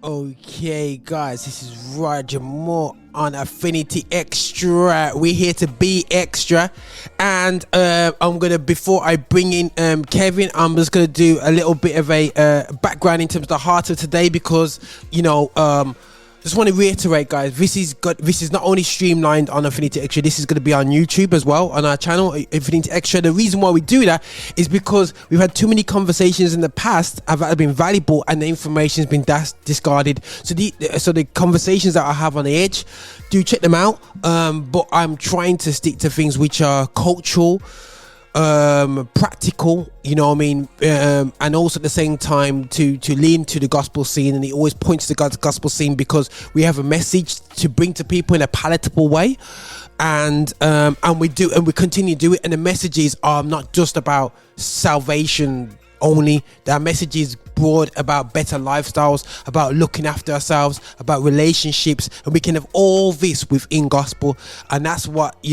Okay, guys, this is Roger Moore on Affinity Xtra. We're here to be extra, and I'm gonna, before I bring in Kevin, I'm just gonna do a little bit of a background in terms of the heart of today, because just want to reiterate, guys, this is not only streamlined on Affinity Xtra, this is going to be on YouTube as well, on our channel Affinity Xtra. The reason why we do that is because we've had too many conversations in the past that have been valuable, and the information has been discarded. So the conversations that I have on the edge, do check them out, but I'm trying to stick to things which are cultural, practical, you know what I mean, and also at the same time to lean to the gospel scene. And it always points to God's gospel scene because we have a message to bring to people in a palatable way, and we continue to do it. And the messages are not just about salvation only. Our message is broad, about better lifestyles, about looking after ourselves, about relationships, and we can have all this within gospel. And that's what,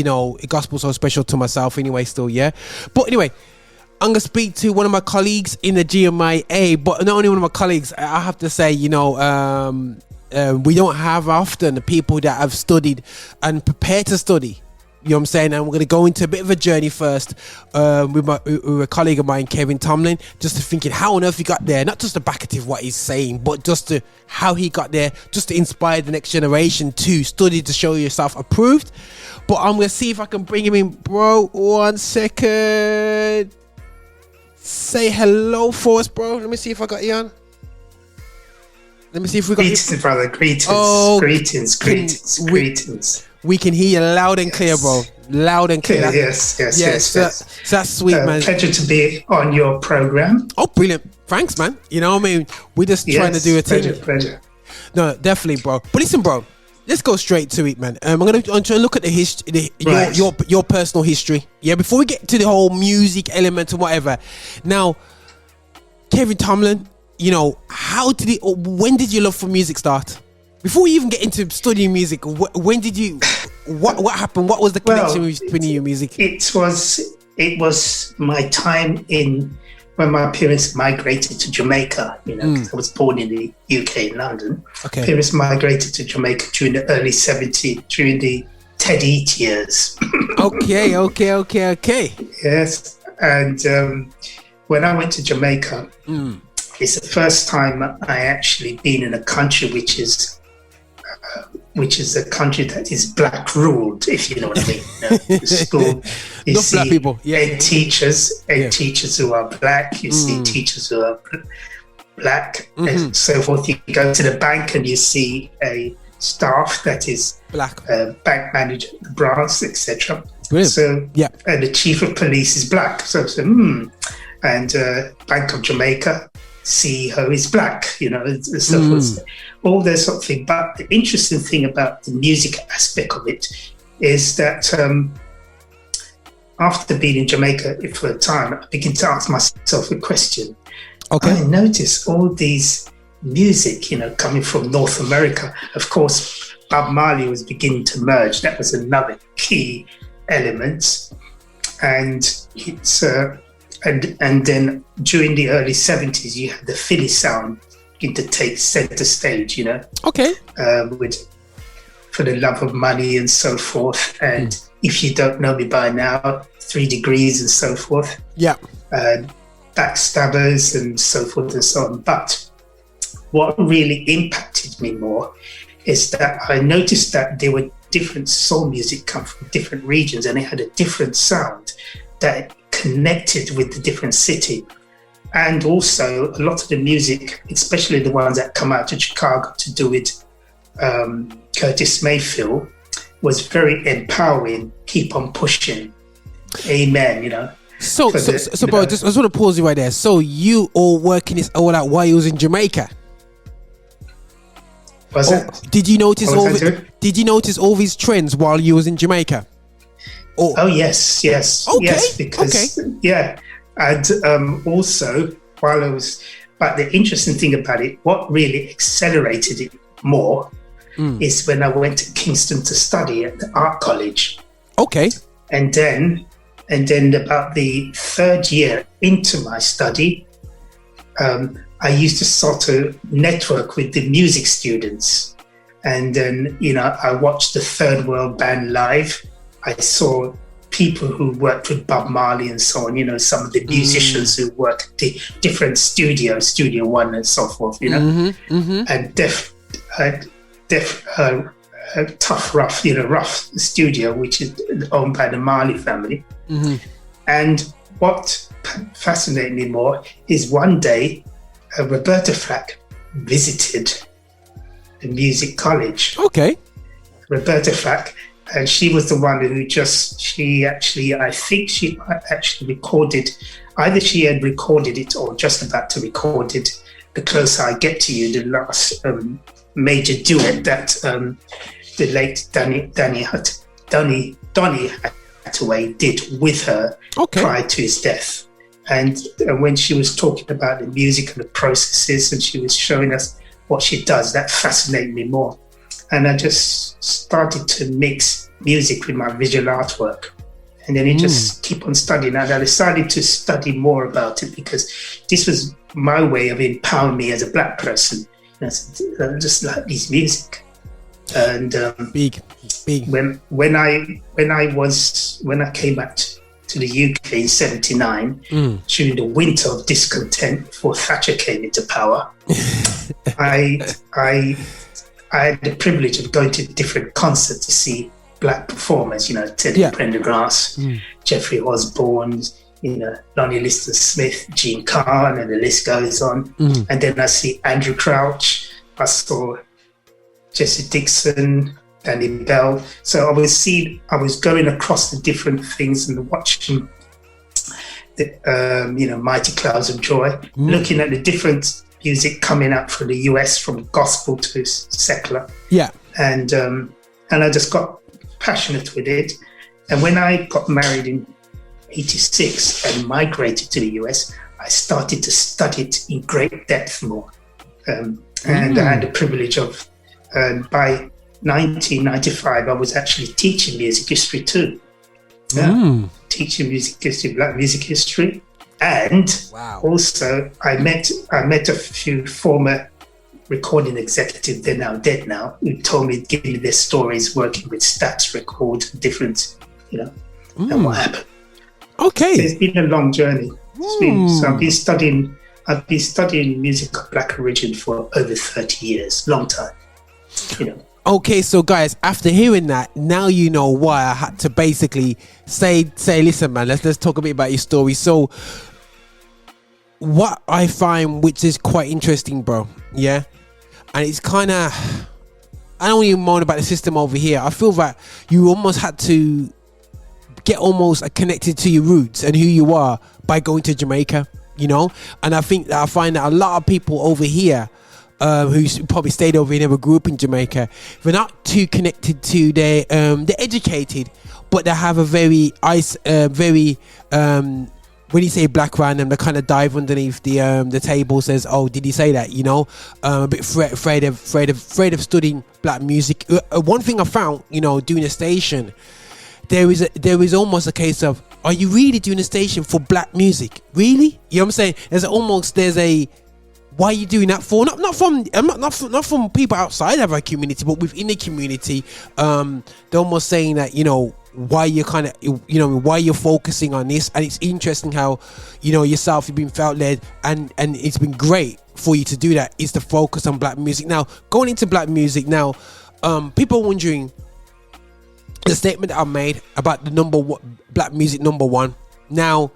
gospel's so special to myself anyway, still. Yeah, but anyway, I'm gonna speak to one of my colleagues in the GMIA, but not only one of my colleagues, I have to say, we don't have often the people that have studied and prepared to study. You know what I'm saying? And we're going to go into a bit of a journey first with a colleague of mine, Kevin Tomlin, just to thinking how on earth he got there. Not just the back of what he's saying, but just to how he got there, just to inspire the next generation to study to show yourself approved. But I'm going to see if I can bring him in. Bro, 1 second. Say hello for us, bro. Let me see if I got you on. Let me see if we got greetings, you. Brother. Greetings. Oh, greetings. We can hear you loud and clear, bro. Loud and clear. Yes. So that's sweet, man. Pleasure to be on your program. Oh, brilliant. Thanks, man. You know what I mean? We're just trying to do a thing. Pleasure. No, definitely, bro. But listen, bro. Let's go straight to it, man. I'm trying to look at the history, your personal history. Yeah, before we get to the whole music element and whatever. Now, Kevin Tomlin, when did your love for music start? Before we even get into studying music, when did you? What happened? What was the connection between you and music? It was my time when my parents migrated to Jamaica. I was born in the UK, in London. Okay. Parents migrated to Jamaica during the early '70s, during the Ted Eat years. Okay. Yes, and when I went to Jamaica, it's the first time I actually been in a country which is a country that is black ruled, if you know what I mean. The school, you not see black people. teachers who are black. You see teachers who are black, and so forth. You go to the bank and you see a staff that is black, bank manager, branch, etc. So and the chief of police is black. So and Bank of Jamaica CEO is black, so all that sort of thing. But the interesting thing about the music aspect of it is that after being in Jamaica for a time, I began to ask myself a question. Okay. I noticed all these music, coming from North America. Of course, Bob Marley was beginning to merge. That was another key element. And it's and then during the early 70s, you had the Philly sound begin to take center stage, Okay. With For the Love of Money and so forth. And If You Don't Know Me By Now, 3 Degrees and so forth. Yeah. Backstabbers and so forth and so on. But what really impacted me more is that I noticed that there were different soul music come from different regions, and it had a different sound that connected with the different city. And also a lot of the music, especially the ones that come out of Chicago to do with Curtis Mayfield, was very empowering. Keep on pushing. Amen, So bro, I just want to pause you right there. So you all working this all out while you was in Jamaica? Did you notice Did you notice all these trends while you was in Jamaica? Oh yes. Okay. Yes, because and also while I was. But the interesting thing about it, what really accelerated it more, is when I went to Kingston to study at the art college. Okay. And then about the third year into my study, I used to sort of network with the music students. And then, I watched the Third World Band live. I saw people who worked with Bob Marley and so on, some of the musicians who worked at the different studios, Studio One and so forth, and Tough Rough, Rough Studio, which is owned by the Marley family. And what fascinated me more is one day Roberta Flack visited the music college. Okay. Roberta Flack, and she was the one who I think she actually recorded, either she had recorded it or just about to record it, The Closer I Get to You, the last major duet that the late Donny Hathaway did with her prior to his death. And when she was talking about the music and the processes, and she was showing us what she does, that fascinated me more. And I just started to mix music with my visual artwork. And then it just keep on studying. And I decided to study more about it because this was my way of empowering me as a black person. I just like this music. And big. When I came back to the UK in '79, during the winter of discontent before Thatcher came into power, I had the privilege of going to different concerts to see black performers, Teddy Pendergrass, Jeffrey Osborne, Lonnie Liston Smith, Gene Carn, and the list goes on. And then I see Andrew Crouch, I saw Jesse Dixon, Danny Bell. So I was going across the different things and watching the Mighty Clouds of Joy, looking at the different music coming out from the US, from gospel to secular. Yeah. And I just got passionate with it. And when I got married in '86 and migrated to the US, I started to study it in great depth more. And I had the privilege of, by 1995, I was actually teaching music history too. Teaching music history, black music history. And also I met a few former recording executives, they're now dead now, who told me, give me their stories working with Stats Record, different, and what happened. Okay. So it's been a long journey. So I've been studying music of black origin for over 30 years, long time. Okay, so guys, after hearing that, now you know why I had to basically say, listen, man, let's talk a bit about your story. So, what I find, which is quite interesting, bro, and it's kind of, I don't even moan about the system over here. I feel that you almost had to get almost connected to your roots and who you are by going to Jamaica, and I find that a lot of people over here who probably stayed over here, never grew up in Jamaica, they're not too connected to they're educated, but they have a very when you say black random, they kind of dive underneath the table, says, oh, did he say that, a bit afraid of studying black music. One thing I found, doing a station, there is almost a case of, are you really doing a station for black music? Really? You know what I'm saying? There's a why are you doing that for? Not from people outside of our community, but within the community. They're almost saying that, why you're kind of, why you're focusing on this. And it's interesting how, yourself, you've been felt led, and it's been great for you to do that, is to focus on black music. Now, going into black music now, people are wondering the statement that I made about the black music #1. Now,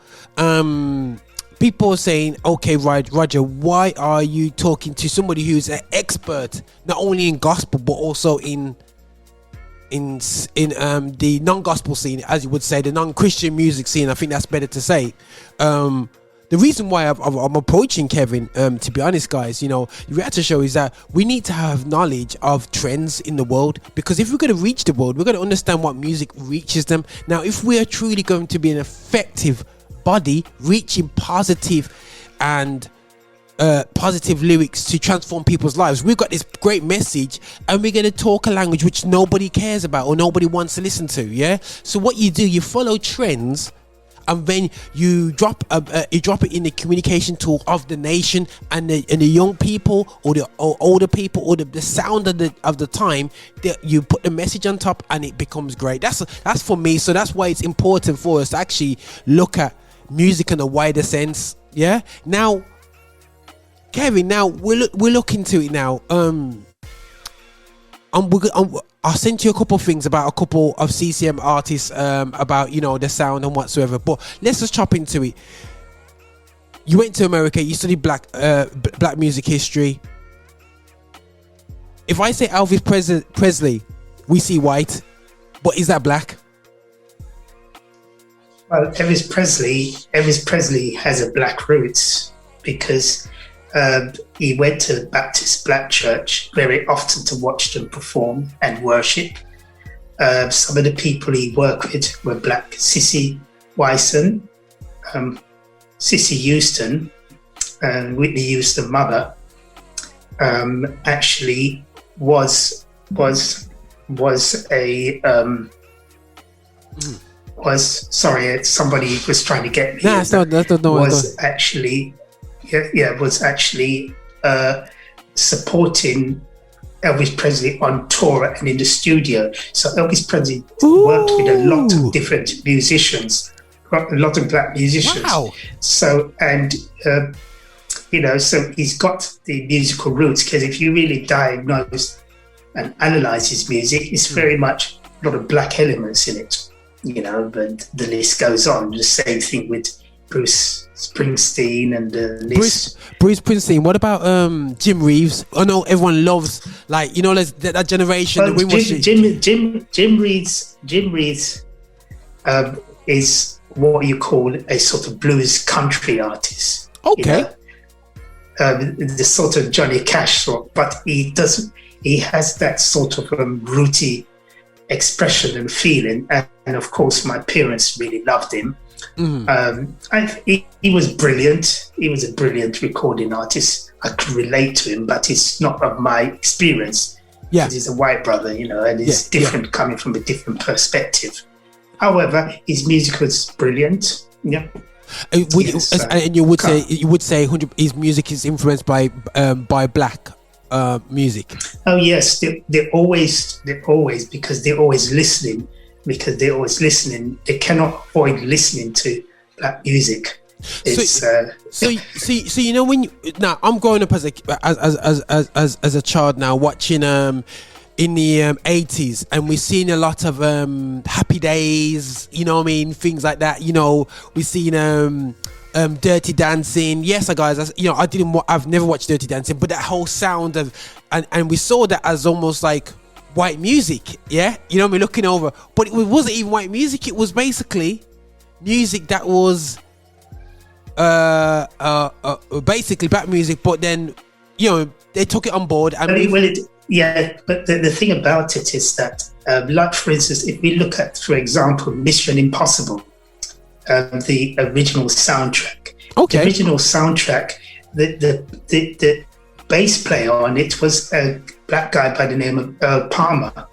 people are saying, okay, Roger, why are you talking to somebody who's an expert not only in gospel but also in the non-gospel scene, as you would say, the non-Christian music scene? I think that's better to say. The reason why I'm approaching Kevin, to be honest, guys, the reality show is that we need to have knowledge of trends in the world, because if we're going to reach the world, we're going to understand what music reaches them. Now, if we are truly going to be an effective body reaching positive lyrics to transform people's lives, we've got this great message, and we're going to talk a language which nobody cares about or nobody wants to listen to. So what you do, you follow trends, and then you drop it in the communication tool of the nation and the young people or the older people or the sound of the time. You put the message on top and it becomes great. That's for me. So that's why it's important for us to actually look at music in a wider sense. Yeah. Now, Kevin, now we're looking to it now. I sent you a couple of things about a couple of CCM artists, about, you know, the sound and whatsoever. But let's just chop into it. You went to America. You studied black music history. If I say Elvis Presley, we see white, but is that black? Well, Elvis Presley has a black roots because he went to the Baptist Black Church very often to watch them perform and worship. Some of the people he worked with were black. Cissy Wyson, Cissy Houston, and Whitney Houston mother, actually was sorry, somebody was trying to get me. No, was actually supporting Elvis Presley on tour and in the studio. So Elvis Presley worked with a lot of different musicians, a lot of black musicians. Wow. So, and so he's got the musical roots, because if you really diagnose and analyze his music, it's very much a lot of black elements in it, but the list goes on. The same thing with Bruce Springsteen and the list. Bruce Springsteen. What about Jim Reeves? I know everyone loves, that generation. Well, Jim Reeves is what you call a sort of blues country artist. Okay. The sort of Johnny Cash sort, but he doesn't. He has that sort of rooty expression and feeling, and of course, my parents really loved him. He was brilliant. He was a brilliant recording artist. I could relate to him, but it's not of my experience. Yeah, he's a white brother, and it's different coming from a different perspective. However, his music was brilliant. Yeah. And you would say his music is influenced by black music. Oh yes, they're always because they're always listening. They cannot avoid listening to black music. So when now I'm growing up as a child now, watching in the 80s, and we're seeing a lot of Happy Days, things like that. We're seeing Dirty Dancing. Yes, guys, I've never watched Dirty Dancing, but that whole sound of and we saw that as almost like white music. Yeah, me looking over, but it wasn't even white music. It was basically music that was basically black music, but then they took it on board and but the thing about it is that, like for instance, if we look at, for example, Mission Impossible, the original soundtrack. Okay. The original soundtrack, the bass player on it was a black guy by the name of Earl Palmer,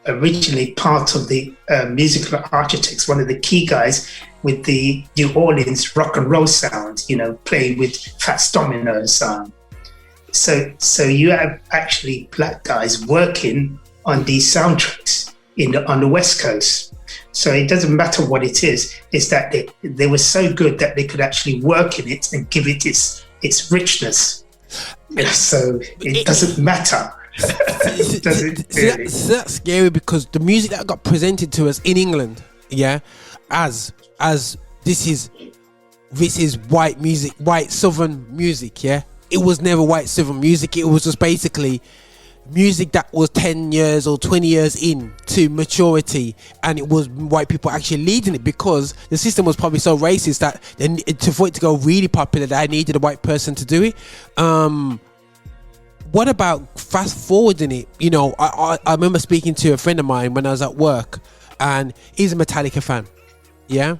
originally part of the Musical Architects, one of the key guys with the New Orleans rock and roll sound, playing with Fats Domino and so on. So you have actually black guys working on these soundtracks on the West Coast. So it doesn't matter what it is. It's that they were so good that they could actually work in it and give it its richness. So it doesn't matter. It doesn't really. That's scary, because the music that got presented to us in England, as this is white music, white Southern music, it was never white Southern music. It was just basically music that was 10 years or 20 years in to maturity, and it was white people actually leading it, because the system was probably so racist that for it to go really popular, that I needed a white person to do it. What about fast forwarding it? I remember speaking to a friend of mine when I was at work, and he's a Metallica fan. Yeah.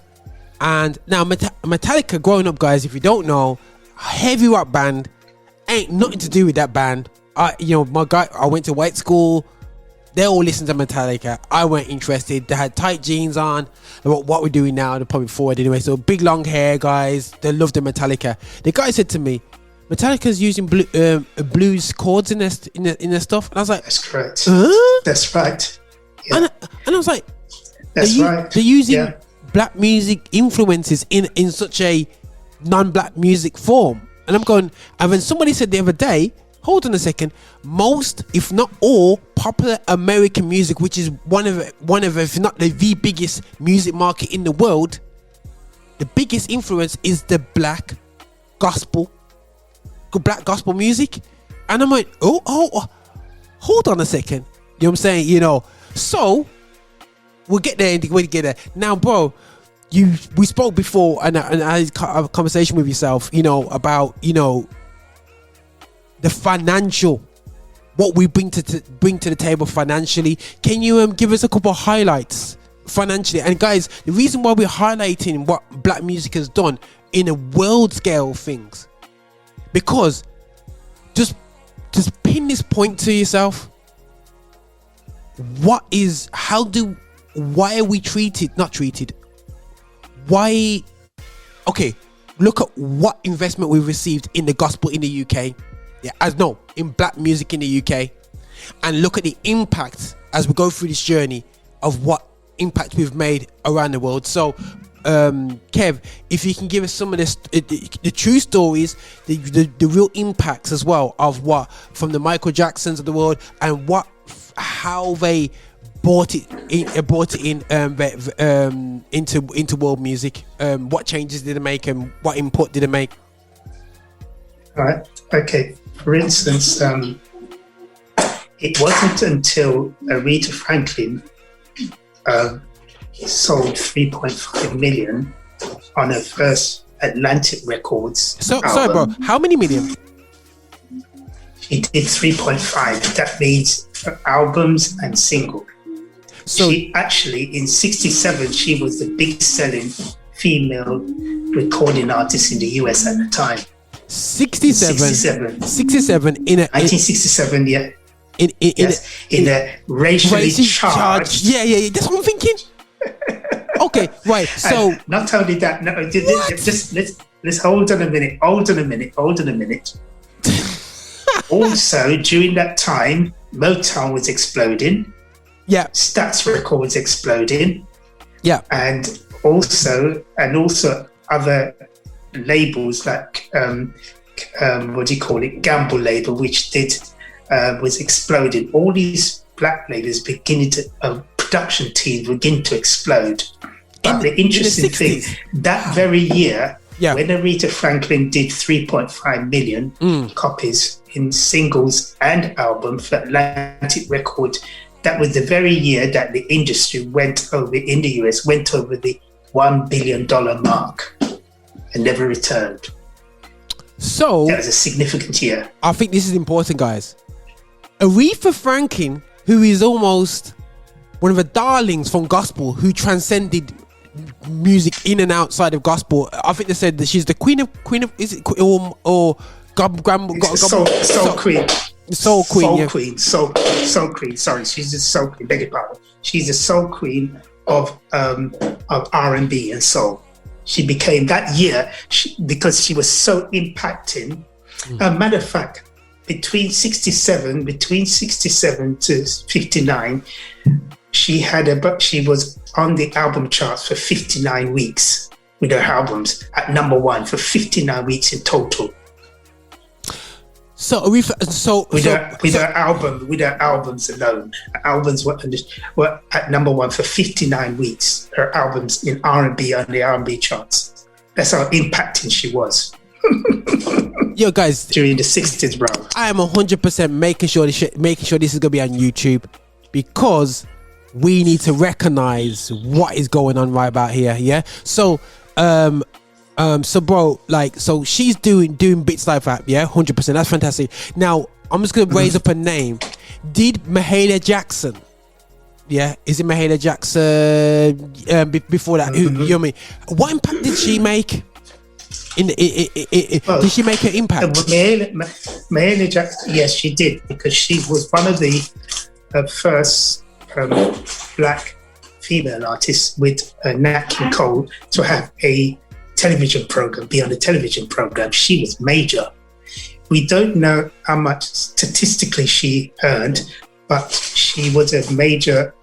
And now Metallica, growing up, guys, if you don't know, heavy rock band, ain't nothing to do with that band. My guy, I went to white school, They all listened to Metallica. I weren't interested. They had tight jeans on. What we're doing now, they're probably forward anyway. So big long hair guys. They loved the Metallica. The guy said to me, Metallica's using blues chords in their stuff. And I was like, that's correct. Huh? That's right. Yeah. And I was like, that's right. They're using black music influences in such a non-black music form. And I'm going, and when somebody said the other day, hold on a second, most, if not all, popular American music, which is one of if not the biggest music market in the world, the biggest influence is the black gospel music. And I'm like, oh, hold on a second. You know what I'm saying? You know, so we'll get there. Now, bro, we spoke before, and I had a conversation with yourself, you know, about, you know, the financial, what we bring to the table financially. Can you give us a couple of highlights financially? And guys, the reason why we're highlighting what black music has done in a world scale of things, because just pin this point to yourself. Why are we not treated? Why? Okay, look at what investment we've received in the gospel in the UK. In black music in the UK, and look at the impact as we go through this journey of what impact we've made around the world. So, Kev, if you can give us some of this, the true stories, the real impacts as well of what from the Michael Jacksons of the world, and how they brought it in into world music. What changes did it make, and what input did it make? All right. Okay. For instance, it wasn't until Aretha Franklin sold 3.5 million on her first Atlantic Records album. Sorry, bro. How many million? She did 3.5. That means for albums and single. So she actually, in 1967, she was the biggest selling female recording artist in the US at the time. 67 in 1967, yeah. In a racially charged. Yeah. That's what I'm thinking. Okay, right. So and not only that, no, just let's hold on a minute. Also, during that time, Motown was exploding. Yeah. Stax Records exploding. Yeah. And also other labels like Gamble label, which was exploding. All these black labels production teams begin to explode. But the interesting thing, that very year, when Aretha Franklin did 3.5 million copies in singles and albums for Atlantic Records, that was the very year that the industry in the US went over the $1 billion mark and never returned. So that was a significant year. I think this is important, guys. Aretha Franklin, who is almost one of the darlings from gospel, who transcended music in and outside of gospel. I think they said that she's the queen of is it or soul queen. Soul queen. Sorry, she's the soul queen. Beg your pardon. She's the soul queen of R&B and soul. She became that year because she was so impacting. Matter of fact, between 67 to 59, she was on the album charts for 59 weeks with her albums at #1 for 59 weeks in total. So Aretha, with her albums alone, her albums were at #1 for 59 weeks. Her albums in R&B on the R&B charts. That's how impacting she was. Yo, guys, during the 60s, bro. I am 100% making sure this is gonna be on YouTube, because we need to recognize what is going on right about here. Yeah. So bro, so she's doing bits like that. Yeah, 100%. That's fantastic. Now I'm just gonna raise up a name. Did Mahalia Jackson? Yeah, is it Mahalia Jackson? Before that, you know what I mean? What impact did she make? Did she make an impact? Mahalia Jackson, yes, she did, because she was one of the first black female artist with Nat King Cole to have a television program, be on a television program. She was major. We don't know how much statistically she earned, but she was a major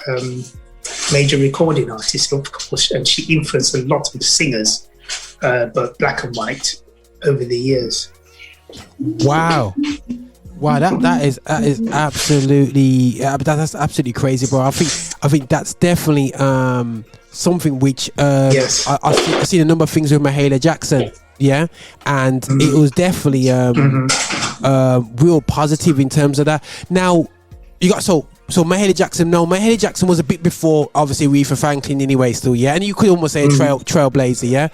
recording artist, of course, and she influenced a lot of singers, both black and white, over the years. Wow, that is absolutely that's absolutely crazy, bro. I think that's definitely something which yes. I've seen a number of things with Mahalia Jackson, yeah, and it was definitely real positive in terms of that. Now you got so Mahalia Jackson. No, Mahalia Jackson was a bit before, obviously, Aretha Franklin anyway, still, yeah, and you could almost say a trailblazer, yeah.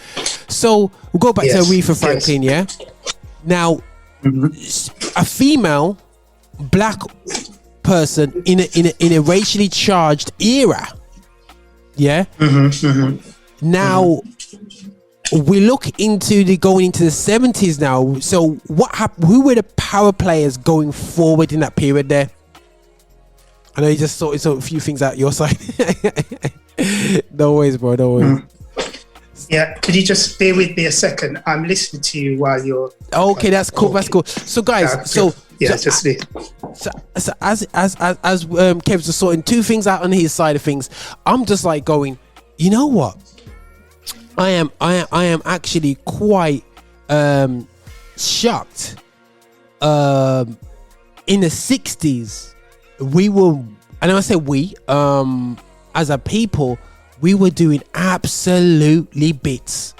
So we'll go back to Aretha Franklin, yeah. Now, a female black person in a racially charged era, yeah. Now we look into going into the 70s now. So what happened? Who were the power players going forward in that period there? I know you just saw a few things out your side. No worries, bro. No worries. Yeah, could you just bear with me a second? I'm listening to you while you're. Okay, that's cool. That's cool. So, guys, so just me. So as Kev's just sorting two things out on his side of things, I'm just like going, you know what? I am actually quite shocked. In the 60s, we were, and I say we, as a people, we were doing absolutely bits,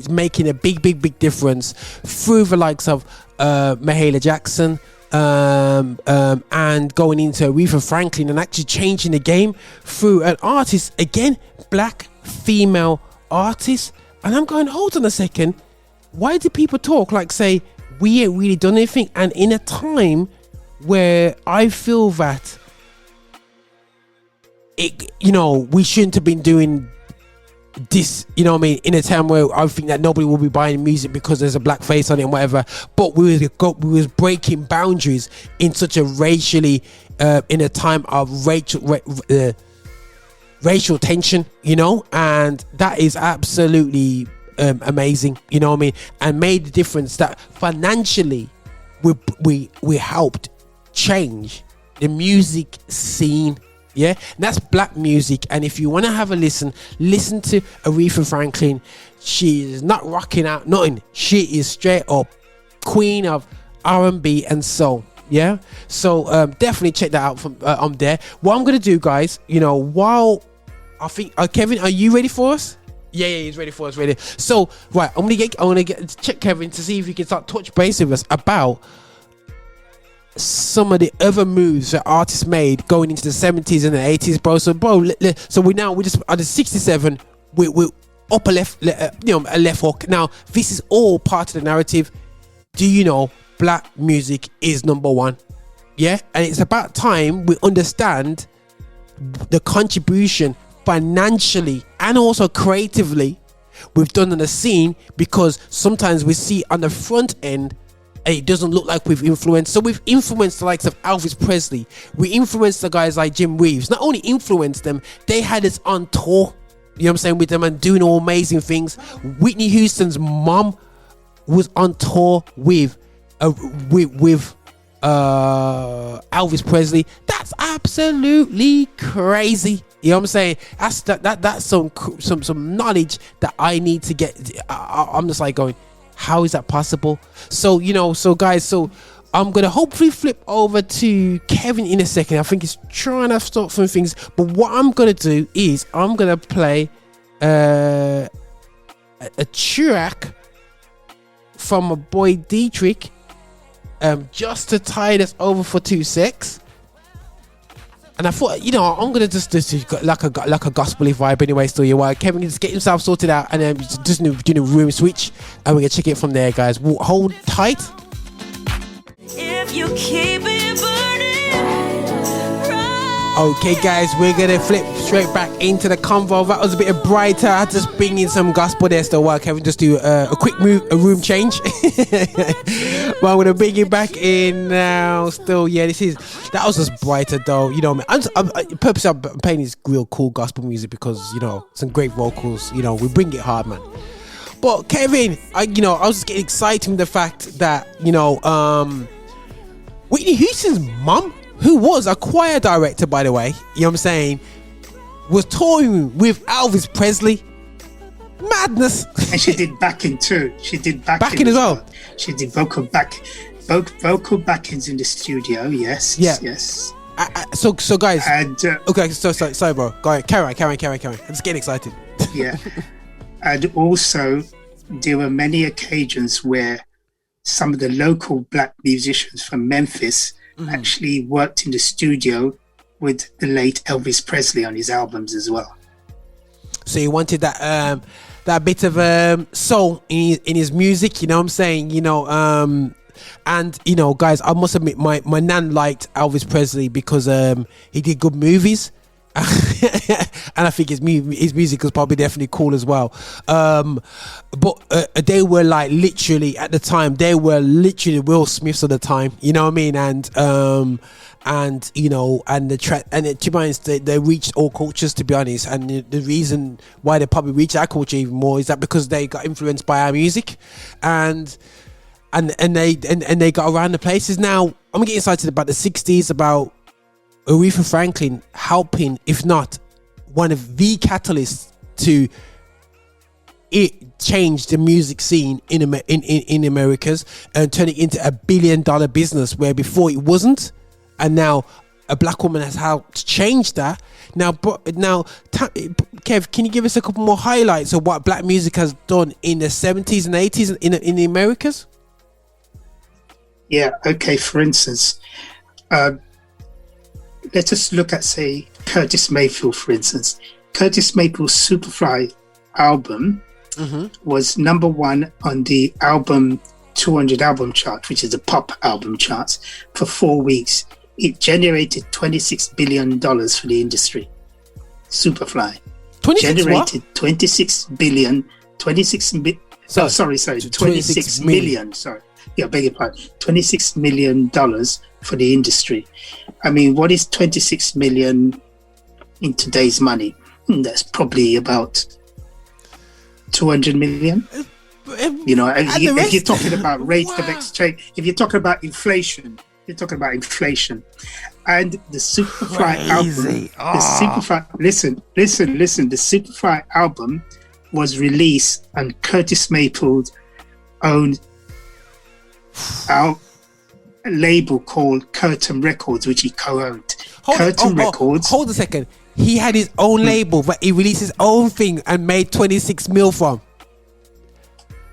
making a big difference through the likes of Mahalia Jackson, and going into Aretha Franklin, and actually changing the game through an artist, again, black female artist. And I'm going, hold on a second, why do people talk like, say, we ain't really done anything? And in a time where I feel that it, we shouldn't have been doing this, in a time where I think that nobody will be buying music because there's a black face on it and whatever, but we was breaking boundaries in such a racially in a time of racial tension, and that is absolutely amazing, and made the difference that financially we helped change the music scene. Yeah, and that's black music. And if you want to have a listen to Aretha Franklin. She is not rocking out nothing. She is straight up queen of R&B and soul. Yeah, so definitely check that out from there. What I'm gonna do, guys, while I think Kevin, are you ready for us? Yeah, he's ready for us. Ready. So right, I'm gonna check Kevin to see if he can start touch base with us about some of the other moves that artists made going into the 70s and the 80s, bro. So, so we just at the 67, we upper left, a left hook. Now, this is all part of the narrative. Do you know black music is number one? Yeah, and it's about time we understand the contribution financially and also creatively we've done on the scene, because sometimes we see on the front end it doesn't look like we've influenced. So we've influenced the likes of Elvis Presley. We influenced the guys like Jim Reeves. Not only influenced them, they had us on tour, you know what I'm saying, with them and doing all amazing things. Whitney Houston's mom was on tour with Elvis Presley. That's absolutely crazy. You know what I'm saying? That's some knowledge that I need to get. I'm just like going, how is that possible? So, guys, I'm gonna hopefully flip over to Kevin in a second. I think he's trying to stop some things, but what I'm gonna do is I'm gonna play a track from my boy Dietrich, just to tide us over for 2 secs. And I thought, I'm gonna just like a gospel-y vibe anyway. Still, while Kevin can just get himself sorted out, and then just do a room switch, and we're gonna check it from there, guys. Hold tight. If you keep it burning, okay, guys, we're gonna flip straight back into the convo. That was a bit of brighter. I just bring in some gospel there still, while Kevin just do a quick room change. But I'm gonna bring it back in now. Still, yeah, that was just brighter though. You know, I'm purposely I'm playing this real cool gospel music because some great vocals. We bring it hard, man. But Kevin, I was just getting excited from the fact that Whitney Houston's mum, who was a choir director, by the way, you know what I'm saying, was touring with Elvis Presley. Madness. And she did backing too. She did backing as well. She did vocal backings in the studio. Yes. Yeah. Yes. So guys. And okay. So sorry, bro. Go ahead. Carry on. I'm just getting excited. Yeah. And also, there were many occasions where some of the local black musicians from Memphis actually worked in the studio with the late Elvis Presley on his albums as well. So he wanted that bit of soul in his music, you know what I'm saying? And guys, I must admit my nan liked Elvis Presley because he did good movies. And I think his music was probably definitely cool as well. But they were like literally at the time, they were literally Will Smiths at the time, you know what I mean? And to be honest, they reached all cultures, to be honest. And the reason why they probably reached our culture even more is that because they got influenced by our music, and they got around the places. Now I'm getting excited about the 60s, about Aretha Franklin helping, if not one of the catalysts to it change the music scene in Americas and turn it into $1 billion business where before it wasn't, and now a black woman has helped change that. Now, Kev, can you give us a couple more highlights of what black music has done in the 70s and 80s in the Americas? Yeah. Okay. For instance, let us look at, say, Curtis Mayfield, for instance. Curtis Mayfield's Superfly album was number 1 on the album 200 album chart, which is the pop album charts, for 4 weeks. It generated $26 billion for the industry. Superfly. 26 generated what? 26 billion, 26 million. Sorry. Yeah, beg your pardon. $26 million for the industry. I mean, what is 26 million in today's money? That's probably about 200 million. If you're talking about rates of exchange, if you're talking about inflation, and the Superfly album, the Superfly album was released on Curtis Mayfield's own label called Curtain Records, which he co-owned. Records. Hold a second. He had his own label, but he released his own thing and made 26 mil from.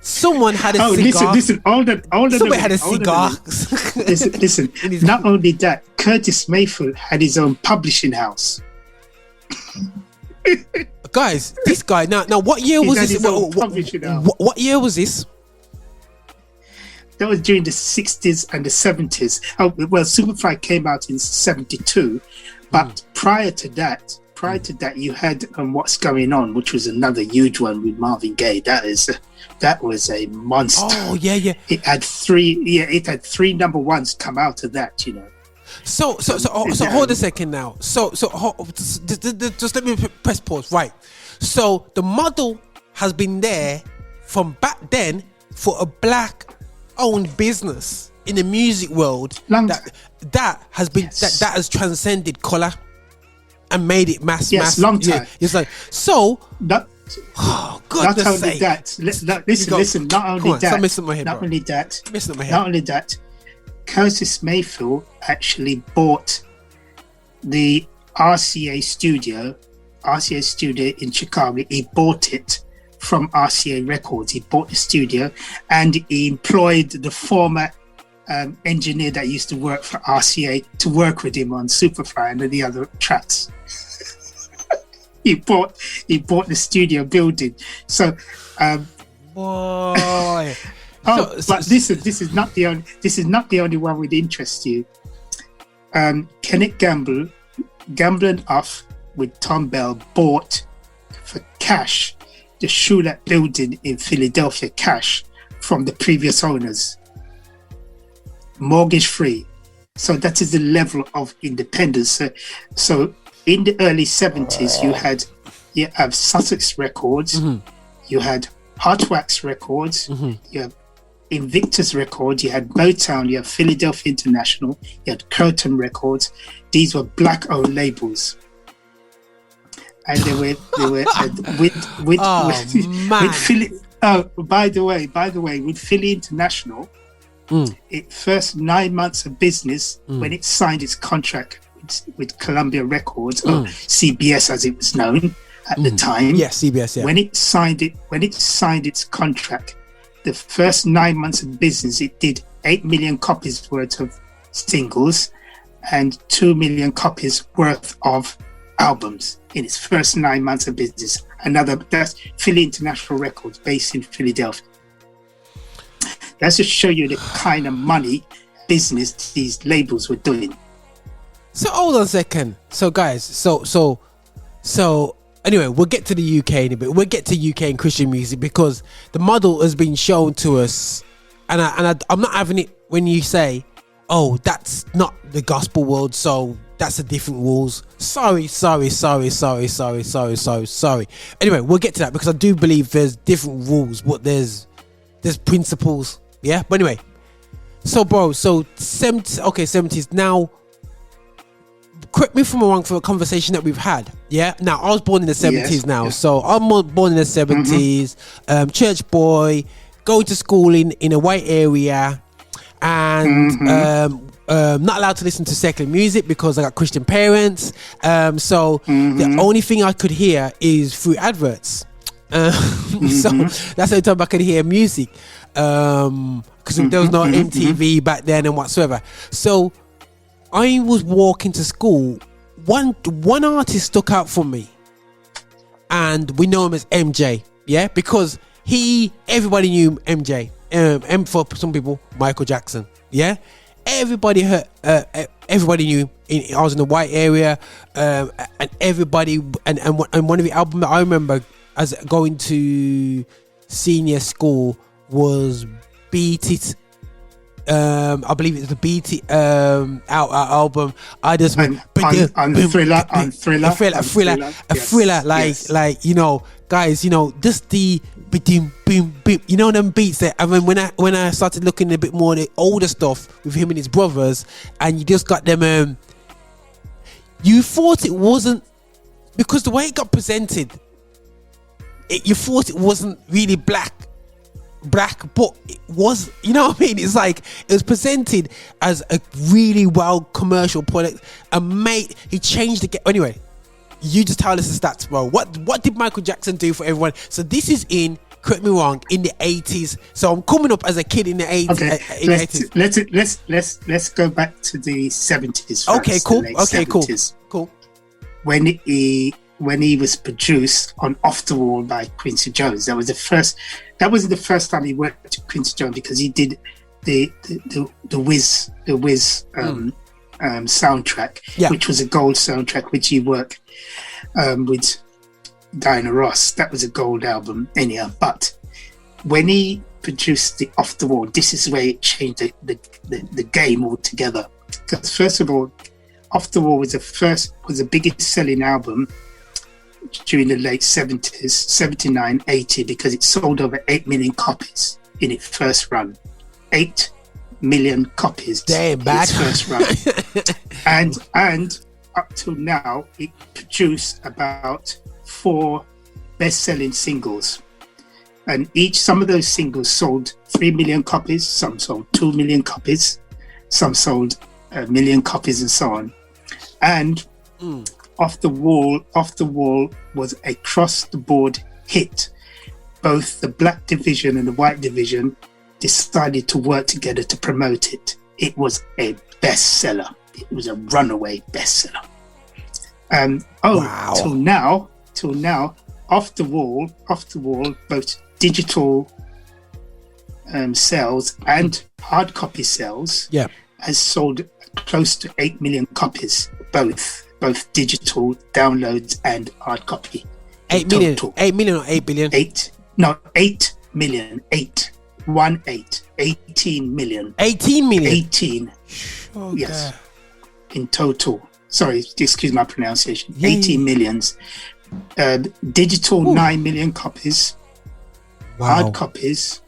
Someone had a cigar. Listen. Somebody had a cigar. Listen. Not only that, Curtis Mayfield had his own publishing house. Guys, this guy. Now, what year was this? What year was this? That was during the 60s and the 70s. Superfly came out in 72, but prior to that, you had What's Going On, which was another huge one with Marvin Gaye. That was a monster. Oh yeah. It had three number ones come out of that, So hold a second now. Just let me press pause. Right. So the model has been there from back then for a black owned business in the music world that has been that has transcended color and made it mass. Long time. Yeah, it's like so. Not only that. Listen. Not only that. Curtis Mayfield actually bought the RCA studio in Chicago. He bought it from RCA Records. He bought the studio and he employed the former engineer that used to work for RCA to work with him on Superfly and the other tracks. He bought the studio building. So boy. But this is not the only one would interest you. Kenneth Gamble, gambling off with Tom Bell, bought for cash the Shulat building in Philadelphia, cash from the previous owners. mortgage free. So that is the level of independence. So in the early 70s, you have Sussex Records, you had Hot Wax Records, you have Invictus Records, you had Motown, you have Philadelphia International, you had Curtain Records. These were black-owned labels, and they were with Philly. Oh, by the way, with Philly International, it first 9 months of business when it signed its contract with Columbia Records, or CBS as it was known at the time. Yeah, CBS. Yeah. When it signed its contract, the first 9 months of business, it did 8 million copies worth of singles and 2 million copies worth of albums in its first 9 months of business. That's Philly International Records, based in Philadelphia. That's to show you the kind of money business these labels were doing. So hold on a second. So guys, so anyway, we'll get to the UK in a bit. We'll get to UK and Christian music, because the model has been shown to us, and I'm not having it when you say, oh, that's not the gospel world, so that's a different rules. Sorry. Anyway, we'll get to that, because I do believe there's different rules, but there's principles. Yeah, but anyway, so bro, 70s now. Correct me if I'm wrong, for a conversation that we've had. Yeah. Now, I was born in the 70s now. Yes. So I'm born in the 70s, church boy, going to school in a white area, and not allowed to listen to secular music because I got Christian parents. So the only thing I could hear is through adverts. So that's the only time I could hear music. Because there was no MTV back then and whatsoever. So I was walking to school. One artist stuck out for me, and we know him as MJ. Yeah, because everybody knew MJ. M for some people, Michael Jackson. Yeah, everybody heard. Everybody knew him. I was in the white area, and everybody and one of the albums that I remember as going to senior school was Beat It. I believe it's the BT album. I just went Thriller, like you know, guys, you know, just the boom, you know, them beats there. I mean, when I started looking a bit more at the older stuff with him and his brothers, and you just got them. You thought it wasn't, because the way it got presented, you thought it wasn't really black, but it was, you know what I mean? It's like it was presented as a really well commercial product. And mate, he changed the game. Anyway, you just tell us the stats, bro. What did Michael Jackson do for everyone? So this is correct me wrong, in the 80s. So I'm coming up as a kid in the 80s. Okay, let's go back to the 70s first. Okay, cool. Okay, 70s. Cool. When he was produced on Off the Wall by Quincy Jones, that wasn't the first time he worked with Quincy Jones, because he did the Wiz soundtrack, which was a gold soundtrack, which he worked with Diana Ross. That was a gold album anyhow. But when he produced the Off the Wall, this is where it changed the game altogether. Because first of all, Off the Wall was the biggest selling album during the late 70s, 79, 80, because it sold over 8 million copies in its first run. 8 million copies in its first run. and up till now, it produced about 4 best-selling singles. And some of those singles sold 3 million copies, some sold 2 million copies, some sold 1 million copies, and so on. And Off the Wall was a cross-the-board hit. Both the black division and the white division decided to work together to promote it. It was a bestseller. It was a runaway bestseller. Wow. Till now, Off the Wall, both digital sales and hard copy sales, has sold close to 8 million copies, both digital downloads and hard copy. 8 million or 8 billion? 8 million. 8 18 million. 18 million. 18. Oh, Yes. God. In total. Sorry, excuse my pronunciation. Yeah. 18 millions. Digital, Ooh. 9 million copies. Wow. Hard copies,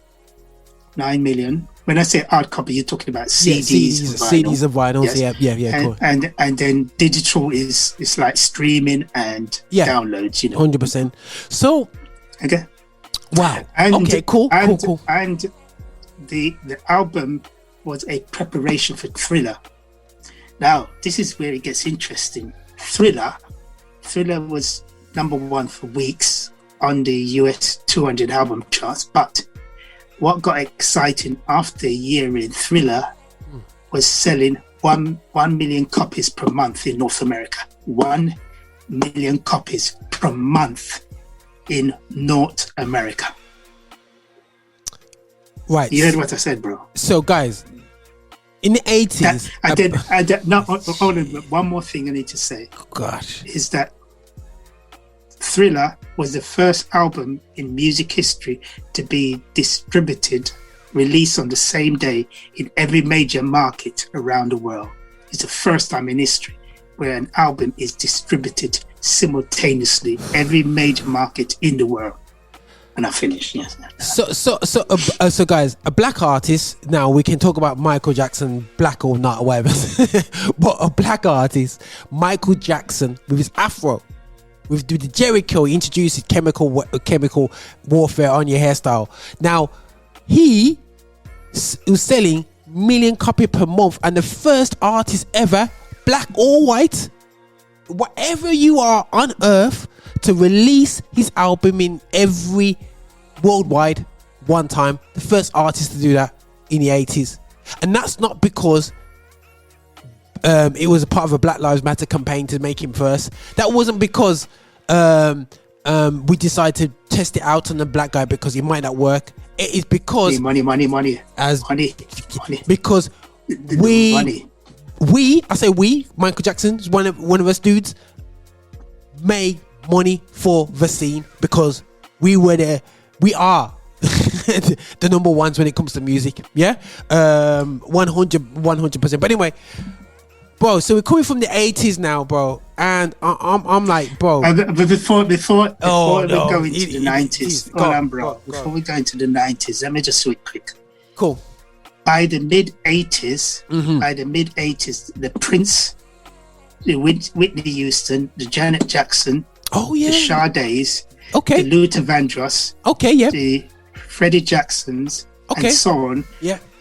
9 million. When I say hard copy, you're talking about CDs, and vinyl. CDs and vinyls. Yes. Yeah, cool. And then digital is it's like streaming and downloads, 100%. So, okay. wow. And, okay, cool. And the album was a preparation for Thriller. Now, this is where it gets interesting. Thriller was number 1 for weeks on the US 200 album charts, but what got exciting after a year in Thriller was selling 1 million copies per month in North America. 1 million copies per month in North America. Right. You heard what I said, bro? So, guys, in the 80s... Hold on, one more thing I need to say. Gosh. Is that Thriller was the first album in music history to be distributed, released on the same day in every major market around the world. It's the first time in history where an album is distributed simultaneously every major market in the world. And I finished. Yes. So, guys, a black artist. Now we can talk about Michael Jackson, black or not, whatever. But a black artist, Michael Jackson, with his afro, with the Jericho, he introduced chemical warfare on your hairstyle. Now, he was selling million copy per month, and the first artist ever, black or white, whatever you are on earth, to release his album in every worldwide one time. The first artist to do that in the 80s. And that's not because it was a part of a Black Lives Matter campaign to make him first. That wasn't because we decided to test it out on the black guy because it might not work. It is because money. Because Michael Jackson is one of us dudes, made money for the scene because we are the number ones when it comes to music. 100%. But anyway, bro, so we're coming from the 80s now, bro, and I'm like, bro, but before we go into the 90s, before we go into the 90s, let me just do it quick. Cool. By the mid 80s, the Prince, the Whitney Houston, the Janet Jackson, the Sade's, the Luther Vandross, the Freddie Jacksons, and so on,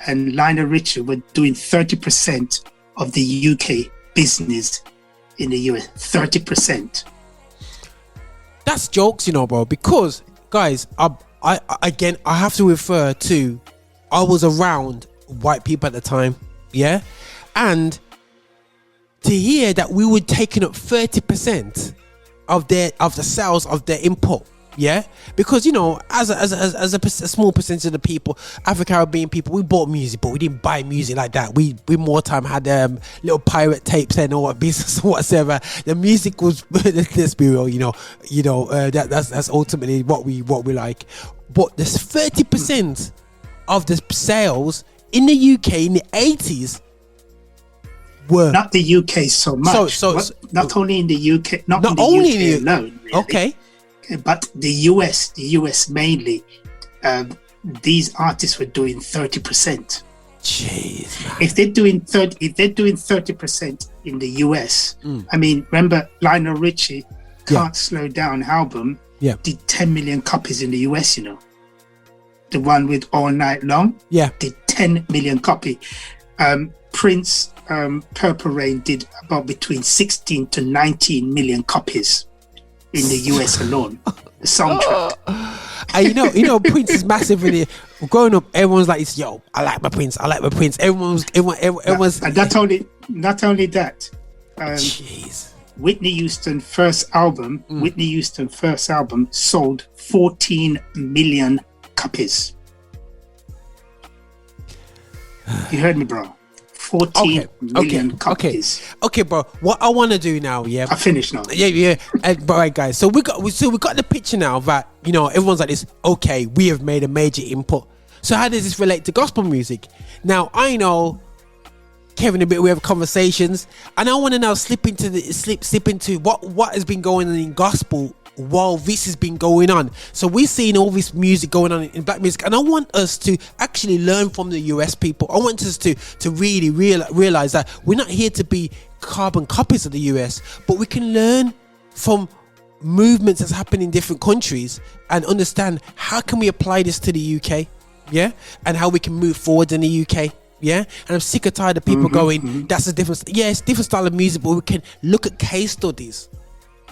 and Lionel Richie were doing 30% of the UK business in the US. 30%. That's jokes, bro. Because, guys, I have to refer to, I was around white people at the time, and to hear that we were taking up 30% of the sales of their input, because as a small percentage of the people, Afro-Caribbean people, we bought music, but we didn't buy music like that. We more time had little pirate tapes and all business or whatever. The music was, let's be real, that's ultimately what we like. But there's 30% of the sales in the UK in the 80s were not the UK so much. Not only in the UK, not in the UK alone. Really. Okay. But the US mainly, these artists were doing 30%. Jeez, man. If they're doing 30% in the US, I mean, remember Lionel Richie, Can't Slow Down album, did 10 million copies in the US. The one with All Night Long, did 10 million copy. Prince, Purple Rain did about between 16 to 19 million copies in the US alone. The soundtrack. Prince is massive in it. Growing up, everyone's like, "Yo, I like my Prince. Everyone's. And not only that. Jeez. Whitney Houston's first album sold 14 million copies. You heard me, bro. 14 million copies. Okay, bro. What I want to do now, I finished now. But right, guys. So we got the picture now that everyone's like this. Okay, we have made a major input. So how does this relate to gospel music? Now I know Kevin a bit, we have conversations, and I want to now slip into what has been going on in gospel while this has been going on. So we're seeing all this music going on in black music, and I want us to actually learn from the US people. I want us to really realize that we're not here to be carbon copies of the US, but we can learn from movements that's happening in different countries and understand how can we apply this to the UK, yeah, and how we can move forward in the UK. Yeah, and I'm sick or tired of people going, that's a different, it's different style of music, but we can look at case studies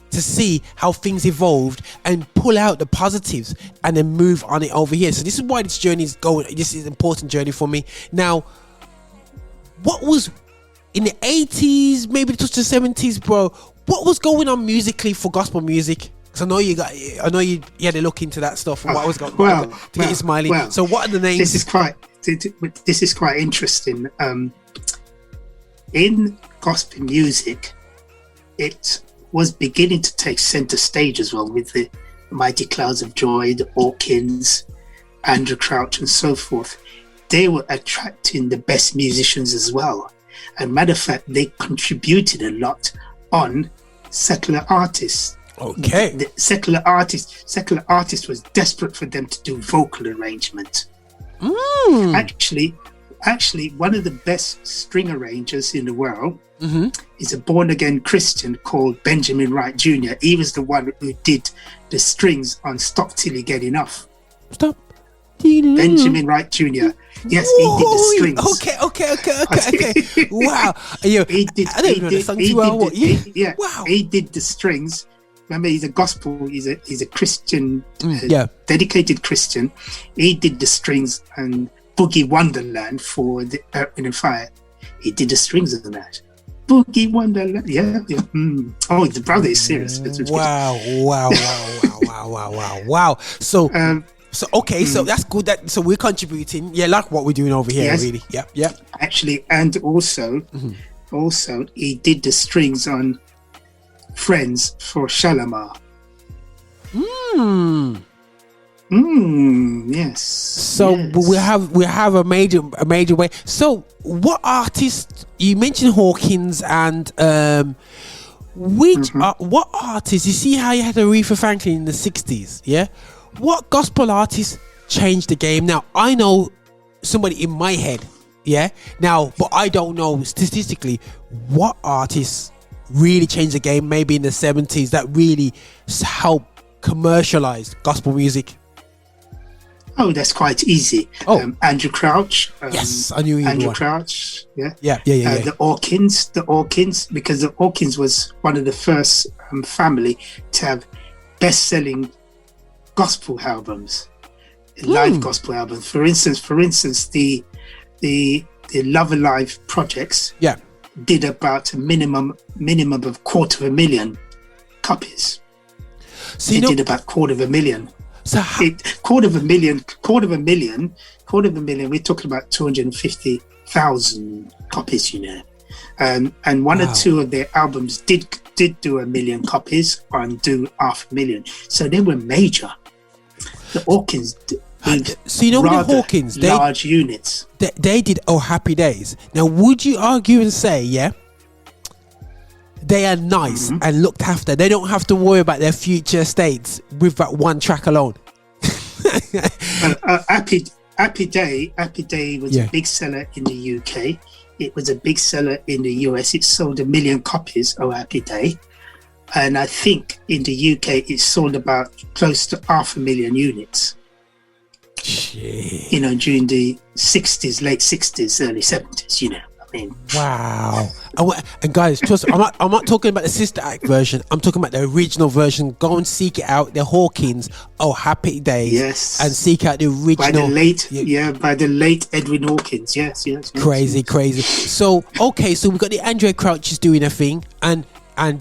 to see how things evolved and pull out the positives and then move on it over here. So this is why this journey is going. This is an important journey for me. Now, what was in the 80s, maybe it was the 70s, bro? What was going on musically for gospel music? Because I know you had to look into that stuff. And what was going on to get you smiling. Well, so what are the names? This is quite interesting. In gospel music, it was beginning to take center stage as well, with the Mighty Clouds of Joy, the Hawkins, Andrew Crouch, and so forth. They were attracting the best musicians as well. And matter of fact, they contributed a lot on secular artists. Okay. The secular artist was desperate for them to do vocal arrangement. Actually, one of the best string arrangers in the world is a born-again Christian called Benjamin Wright Jr. He was the one who did the strings on Stop Till You Get Enough. Stop. Benjamin Wright Jr. Yes, he did the strings. Okay. Wow. He did. I don't know the song too well. Wow. He did the strings. Remember, he's a Christian, dedicated Christian. He did the strings and Boogie Wonderland for the Earth, Wind and Fire. He did the strings of that. Boogie Wonderland, yeah. Oh, the brother is serious. Wow. So that's good. So we're contributing. Yeah, like what we're doing over here, yes. Really. Yeah. Actually, and also he did the strings on Friends for Shalimar. Yes. So yes. we have a major way. So what artists you mentioned? Hawkins and what artists? You see how you had Aretha Franklin in the 60s, yeah? What gospel artists changed the game? Now I know somebody in my head, yeah. Now, but I don't know statistically what artists really changed the game. Maybe in the 70s that really helped commercialize gospel music. Oh, that's quite easy. Andrew Crouch. Yes, I knew you. Andrew Crouch. Yeah. The Hawkins, because the Hawkins was one of the first family to have best-selling gospel albums, live gospel albums. For instance, the Love Alive projects. Yeah. Did about a minimum of 250,000 copies. So they did about 250,000. So quarter of a million. We're talking about 250,000 copies, you know. And one or two of their albums did do 1 million copies and do 500,000. So they were major. The Hawkins. So you know with the Hawkins, large units. They did Oh Happy Days. Now, would you argue and say, they are nice and looked after? They don't have to worry about their future states with that one track alone. Happy Day was a big seller in the UK. It was a big seller in the US. It sold 1 million copies of Happy Day. And I think in the UK, it sold about close to 500,000 units. Shit. You know, during the 60s, late 60s, early 70s, you know. I mean, wow. And guys, trust me, I'm not talking about the Sister Act version. I'm talking about the original version. Go and seek it out. The Hawkins, Oh Happy Days. Yes. And seek out the original. By the late Edwin Hawkins. Yes. Crazy. So we got the Andrew Crouch is doing a thing, and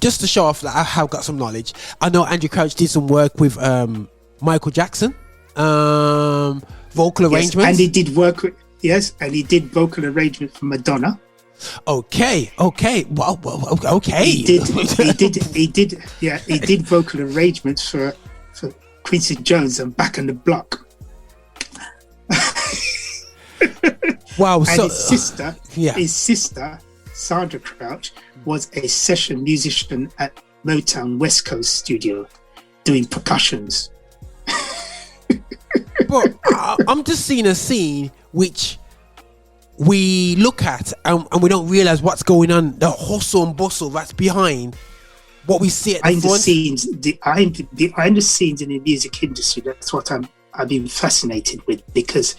just to show off that I have got some knowledge, I know Andrew Crouch did some work with Michael Jackson. Vocal arrangements, and he did work with vocal arrangement for Madonna. Okay. Well, okay. He did vocal arrangements for Quincy Jones and Back on the Block. Wow. And So his sister, Sandra Crouch, was a session musician at Motown West Coast studio doing percussions. But I'm just seeing a scene which we look at and we don't realize what's going on, the hustle and bustle that's behind what we see at the front. Behind the scenes in the music industry, that's what I've been fascinated with, because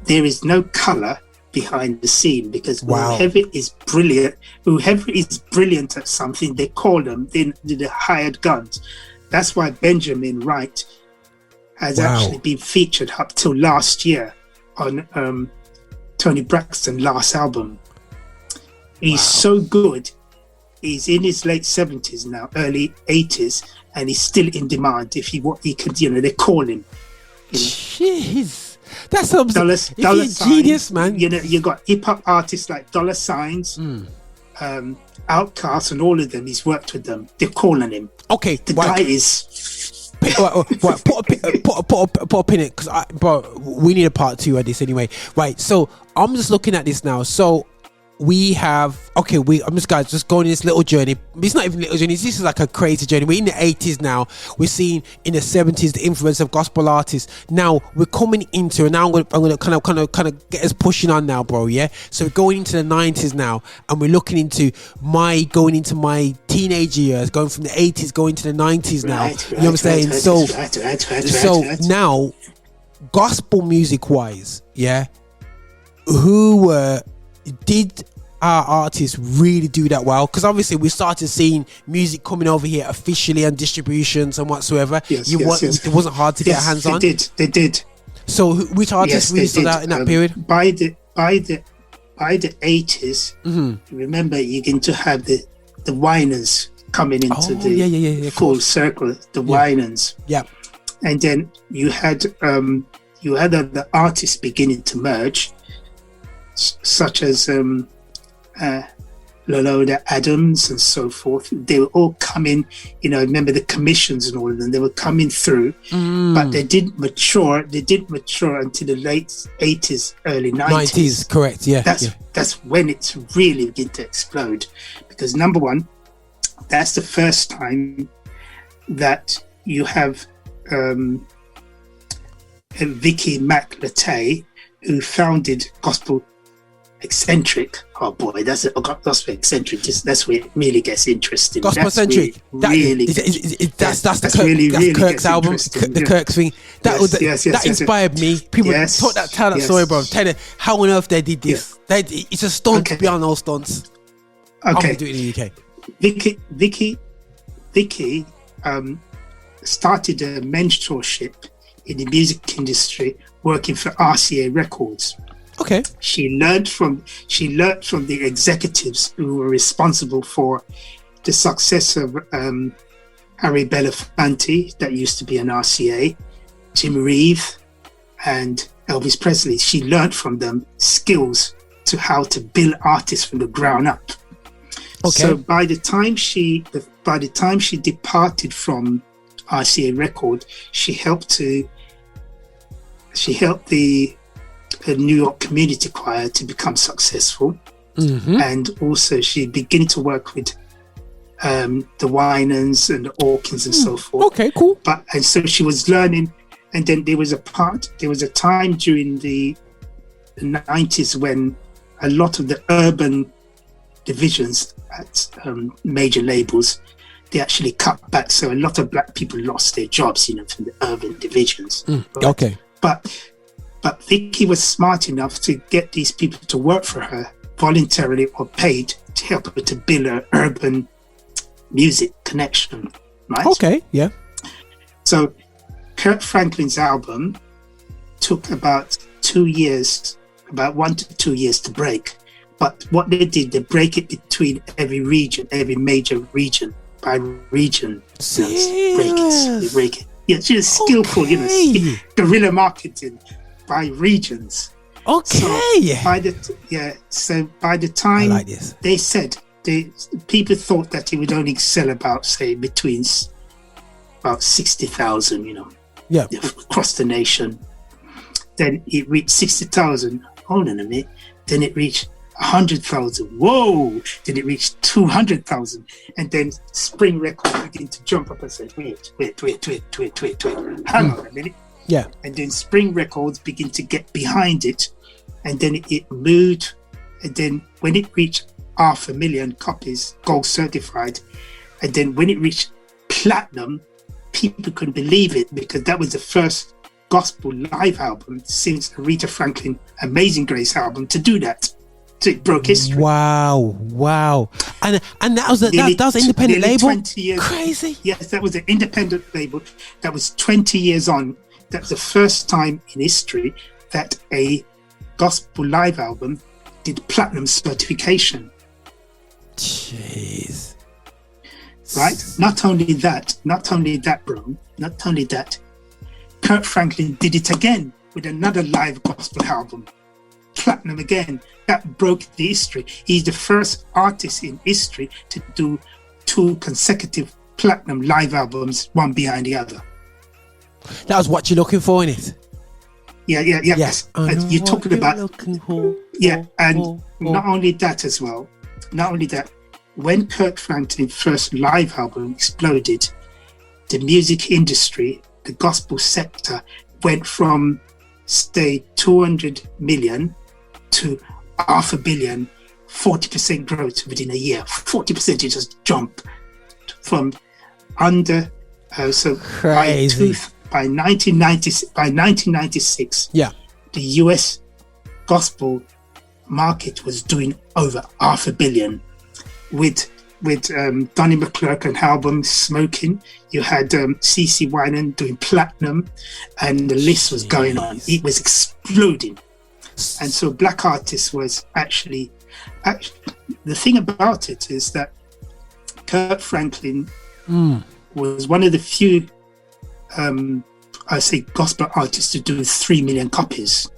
there is no color behind the scene, because whoever is brilliant at something, they call them the hired guns. That's why Benjamin Wright has actually been featured up till last year on Tony Braxton's last album. He's so good. He's in his late 70s now, early 80s, and he's still in demand. If he could, they call him. Jeez, that's dollar genius, man. You got hip hop artists like Dollar Signs, Outkast, and all of them. He's worked with them. They're calling him. Okay, the guy is. Put a pin in it, because we need a part 2 of this anyway. Right, so I'm just looking at this now. So we have I'm just going in this little journey. It's not even a little journey, this is like a crazy journey. We're in the 80s now. We're seeing in the 70s the influence of gospel artists. Now we're coming into, and now I'm gonna kind of get us pushing on now, bro. Yeah, so we're going into the 90s now, and we're looking into my teenage years, going from the 80s going to the 90s now. You know what I'm saying? So now, gospel music wise, did our artists really do that well? Because obviously we started seeing music coming over here officially on distributions and whatsoever. It wasn't hard to get hands on. They did. So which artists really stood out in that period? By the 80s, remember, you're going to have the whiners coming into the full circle. The whiners. Yeah. And then you had the artists beginning to merge, such as Lola Adams and so forth. They were all coming, remember the commissions and all of them, they were coming through, but they didn't mature until the late 80s, early 90s. Correct, yeah. That's when it's really beginning to explode, because number one, that's the first time that you have Vicky McLatay, who founded Gospel Eccentric. Oh boy, that's Gospel Eccentric. That's where it really gets interesting. Gospel Eccentric. That's Kirk's album, the Kirk's thing. That inspired me. People tell that story, bro. Tell it how on earth they did this. It's a stunt beyond all stunts. I'm gonna do it in the UK. Vicky started a mentorship in the music industry, working for RCA Records. Okay. She learned from the executives who were responsible for the success of Harry Belafonte, that used to be an RCA, Jim Reeves, and Elvis Presley. She learned from them skills to how to build artists from the ground up. Okay. So by the time she departed from RCA Record, she helped the New York Community Choir to become successful, and also she began to work with the Winans and the Hawkins and so forth. Okay, cool. And so she was learning, and then there was a time during the 90s when a lot of the urban divisions at major labels, they actually cut back, so a lot of black people lost their jobs, from the urban divisions. Right? Okay. But Vicky was smart enough to get these people to work for her voluntarily or paid to help her to build an urban music connection, right? Okay, yeah. So Kirk Franklin's album took about 1 to 2 years to break. But what they did, they break it between every major region by region. They break it. Yeah, it's just skillful, guerrilla marketing by regions. Okay. So by the time they said, people thought that it would only sell about between about 60,000, across the nation. Then it reached 60,000 hold on a minute. Then it reached 100,000. Whoa! Then it reached 200,000. And then Spring Records began to jump up and say, wait. Hang on a minute. Yeah. And then Spring Records begin to get behind it. And then it moved. And then when it reached 500,000 copies, gold certified. And then when it reached platinum, people couldn't believe it because that was the first gospel live album since Aretha Franklin Amazing Grace album to do that. So it broke history. Wow. And that was that was an independent label. 20 years. Crazy. Yes, that was an independent label. That was 20 years on. That's the first time in history that a gospel live album did platinum certification. Jeez. Right? Not only that, bro. Not only that. Kirk Franklin did it again with another live gospel album. Platinum again. That broke the history. He's the first artist in history to do 2 consecutive platinum live albums, one behind the other. That was what you're looking for, innit? Yeah. Yes. You're talking about. And not only that as well. Not only that, when Kirk Franklin's first live album exploded, the music industry, the gospel sector, went from, say, 200 million to 500 million, 40% growth within a year. 40% it just jumped from under. Crazy. By 1996, the US gospel market was doing over 500 million. With Donnie McClurkin album Smoking, you had CeCe Winans doing platinum, and the list was going on. It was exploding. And so black artists was actually the thing about it is that Kirk Franklin was one of the few I say gospel artists to do 3 million copies,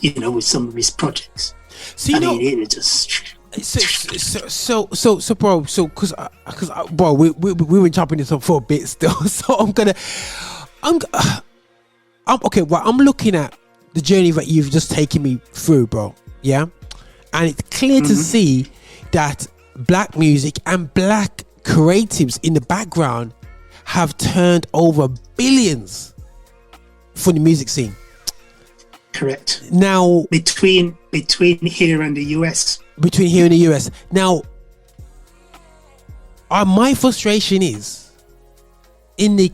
with some of his projects. So it just. So, bro. Because bro, we've been chopping this up for a bit still. So I'm okay. Well, I'm looking at the journey that you've just taken me through, bro. Yeah, and it's clear to see that black music and black creatives in the background have turned over billions for the music scene. Correct. Now, between here and the US. Between here and the US. Now, my frustration is in the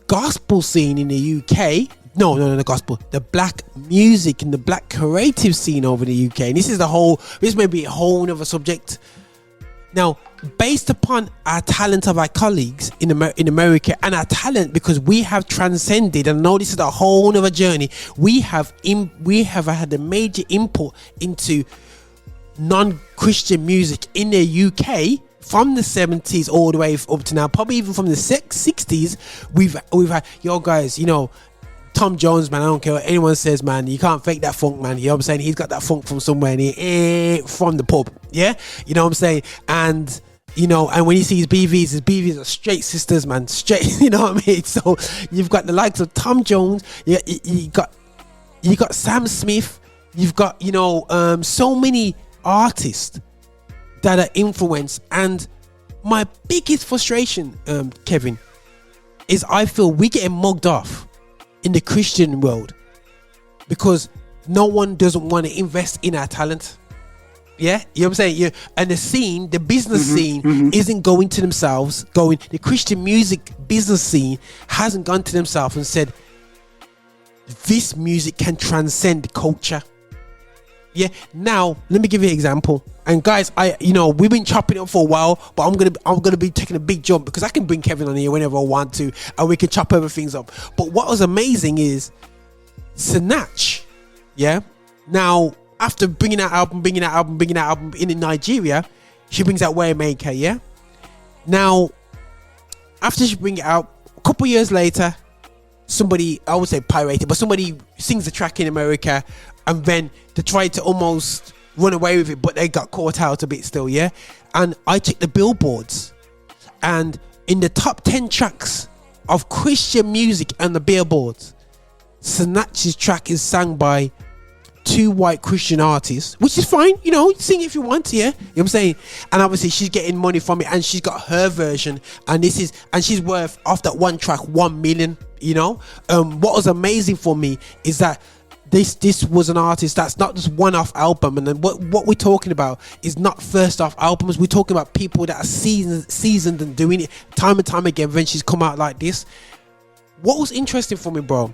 gospel scene in the UK. No, the gospel. The black music and the black creative scene over in the UK. And this may be a whole other subject. Now, based upon our talent of our colleagues in America and our talent, because we have transcended, and I know this is a whole other journey, we have had a major input into non-Christian music in the UK from the 70s all the way up to now, probably even from the 60s. We've had, guys, Tom Jones, man, I don't care what anyone says, man, you can't fake that funk, man. You know what I'm saying? He's got that funk from somewhere, and he ain't from the pub. Yeah, you know what I'm saying? And and when you see his BVs are straight sisters, man, straight. You know what I mean? So you've got the likes of Tom Jones. You got Sam Smith. You've got so many artists that are influenced. And my biggest frustration, Kevin, is I feel we're getting mugged off in the Christian world because no one doesn't want to invest in our talent. Yeah, you know what I'm saying? Yeah, and the business scene isn't going to themselves. The Christian music business scene hasn't gone to themselves and said, this music can transcend culture. Yeah. Now, let me give you an example. And guys, we've been chopping it up for a while, but I'm gonna be taking a big jump because I can bring Kevin on here whenever I want to, and we can chop everything up. But what was amazing is Sinach. Yeah. Now, after bringing out album in Nigeria, she brings out Waymaker. Yeah. Now, after she brings it out, a couple years later, somebody, I would say pirated, but somebody sings the track in America, and then they tried to almost run away with it, but they got caught out a bit still. Yeah. And I checked the billboards, and in the top 10 tracks of Christian music on the billboards, Sinach's track is sung by two white Christian artists, which is fine, you know, sing if you want, yeah, you know what I'm saying? And obviously she's getting money from it, and she's got her version, and she's worth, off that one track, 1 million, you know. What was amazing for me is that this was an artist that's not just one-off album, and then what we're talking about is not first-off albums. We're talking about people that are seasoned and doing it time and time again when she's come out like this. What was interesting for me, bro,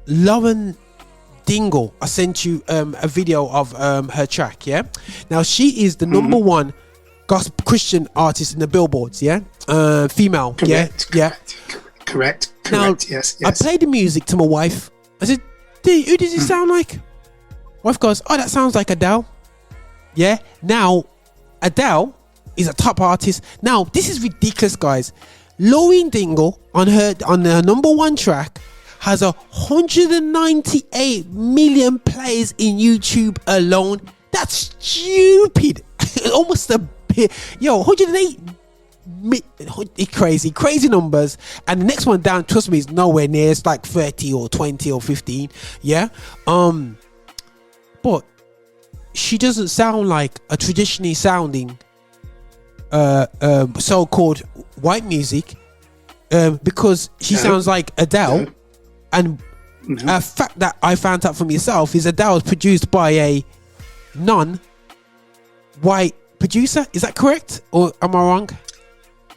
Lauren Dingle, I sent you a video of her track, yeah. Now she is the number one gospel Christian artist in the billboards, yeah, female, correct. Now, yes. I played the music to my wife. I said, who does it sound like? Wife goes, oh, that sounds like Adele. Yeah. Now Adele is a top artist. Now this is ridiculous, guys. Lauren Dingle on her number one track has 198 million plays in YouTube alone. That's stupid. Almost a bit. 108. Crazy numbers. And the next one down, trust me, is nowhere near. It's like 30 or 20 or 15. Yeah. But she doesn't sound like a traditionally sounding so-called white music, because she sounds like Adele. And a fact that I found out from yourself is Adele is produced by a non-white producer. Is that correct, or am I wrong?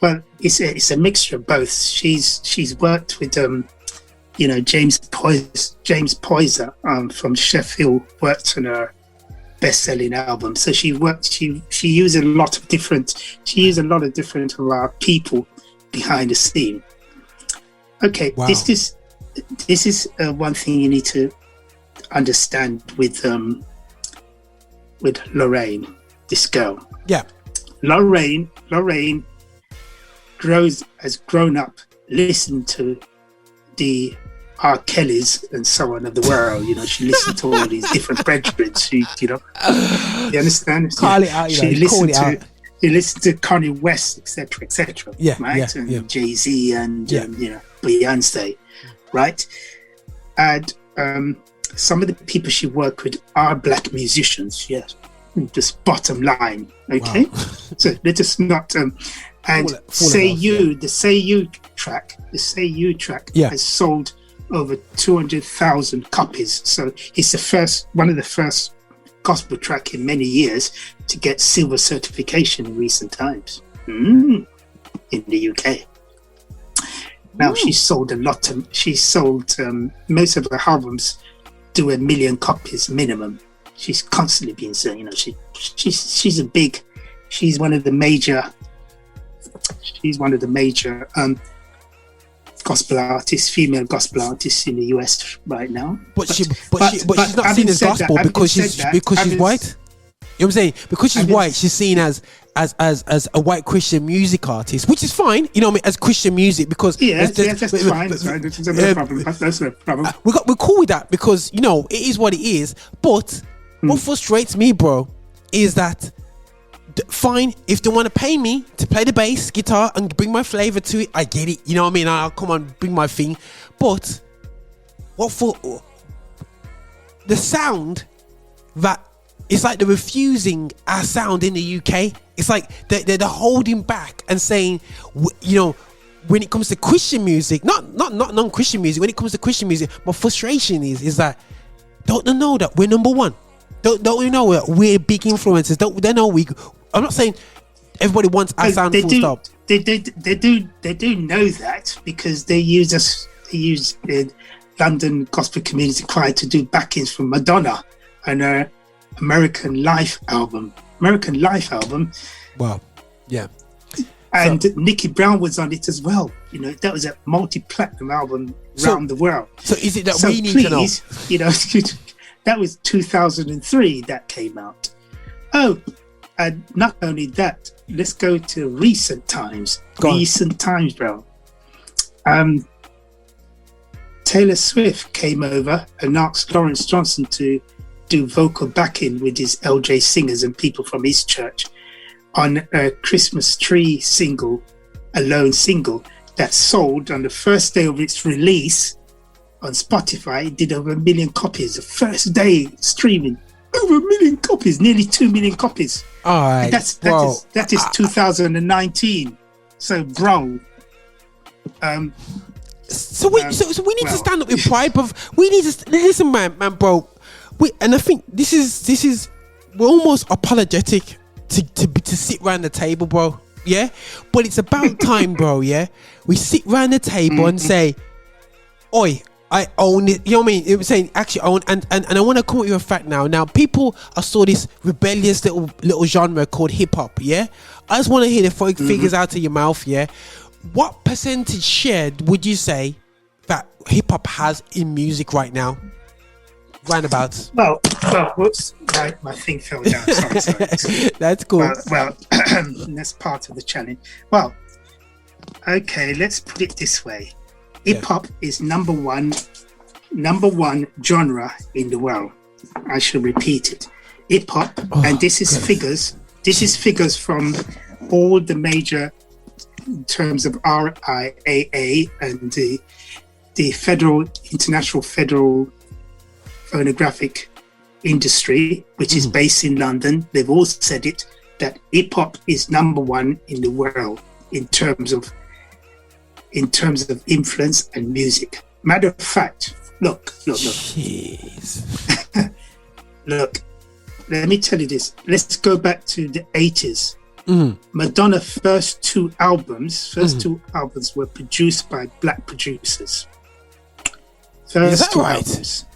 Well, it's a mixture of both. She's worked with James Poyser from Sheffield, worked on her best-selling album. So she used a lot of different of our people behind the scene. Okay, wow. This is one thing you need to understand with Lorraine, this girl. Yeah, Lorraine has grown up listening to the R. Kellys and so on of the world. You know, she listened to all these different brethren. You understand? Call it out. She listened to Kanye West, etc. Yeah, right. Jay-Z and Beyonce, right? And some of the people she worked with are black musicians. Yes, just bottom line. Okay, wow. So they're just not. And the Say You track has sold over 200,000 copies. So it's one of the first gospel track in many years to get silver certification in recent times in the UK. Now she's sold a lot. She's sold most of her albums do 1 million copies minimum. She's constantly been saying, you know, she's one of the major. She's one of the major gospel artists, female gospel artists in the US right now. But she's not seen as gospel because she's white. You know what I'm saying? Because she's white, she's seen as a white Christian music artist, which is fine. You know what I mean? As Christian music, because that's fine. That's no problem. That's no problem. We're cool with that because it is what it is. But what frustrates me, bro, is that. Fine, if they want to pay me to play the bass guitar and bring my flavor to it, I get it. You know what I mean? I'll come on, bring my thing. But what for the sound that it's like they're refusing our sound in the UK. It's like they're holding back and saying, when it comes to Christian music, not non-Christian music. When it comes to Christian music, my frustration is that don't they know that we're number one? Don't we know we're big influencers? Don't they know we? I'm not saying everybody wants our sound full stop. They do know that because they use us. They use the London Gospel Community Choir to do backings from Madonna and her American Life album. Wow. Yeah. And Nicky Brown was on it as well. That was a multi-platinum album around the world. So is it that we need to know? That was 2003 that came out. Oh, and not only that, let's go to recent times. Times, bro. Taylor Swift came over and asked Lawrence Johnson to do vocal backing with his LJ singers and people from his church on a Christmas Tree single, a lone single that sold on the first day of its release on Spotify. It did over 1 million copies the first day streaming. Over 1 million copies, nearly 2 million copies. All right, that is 2019. So, bro. So we need to stand up with pride, but we need to listen, man, bro. And I think this is we're almost apologetic to sit around the table, bro. Yeah, but it's about time, bro. Yeah, we sit around the table and say, "Oi, I own it." You know what I mean? It was saying actually own, and I want to come with you a fact now. Now, people saw this rebellious little genre called hip hop. Yeah, I just want to hear the figures out of your mouth. Yeah, what percentage share would you say that hip hop has in music right now? Roundabouts. Well, whoops, my thing fell down. Sorry. That's cool. Well, that's part of the challenge. Well, okay, let's put it this way. Hip hop is number one genre in the world. I shall repeat it. Hip hop, and this is figures. This is figures from all the major, in terms of RIAA and the international federal phonographic industry, which is based in London. They've all said it, that hip hop is number one in the world in terms of influence and music. Matter of fact, look. Jeez. Look, let me tell you this. Let's go back to the 80s. Madonna's first two albums were produced by black producers. First two albums.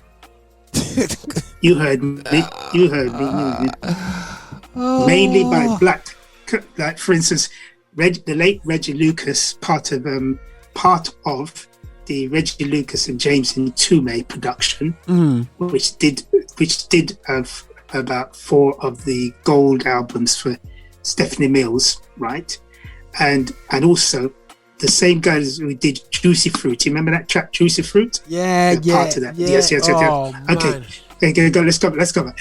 You heard me. Mainly by black, like for instance, the late Reggie Lucas, part of the Reggie Lucas and James Ntume production, which did about 4 of the gold albums for Stephanie Mills, right? And also the same guys who did Juicy Fruit. You remember that track, Juicy Fruit? Yeah. Part of that. Yeah. Yes. Oh, okay. Go. Let's go back.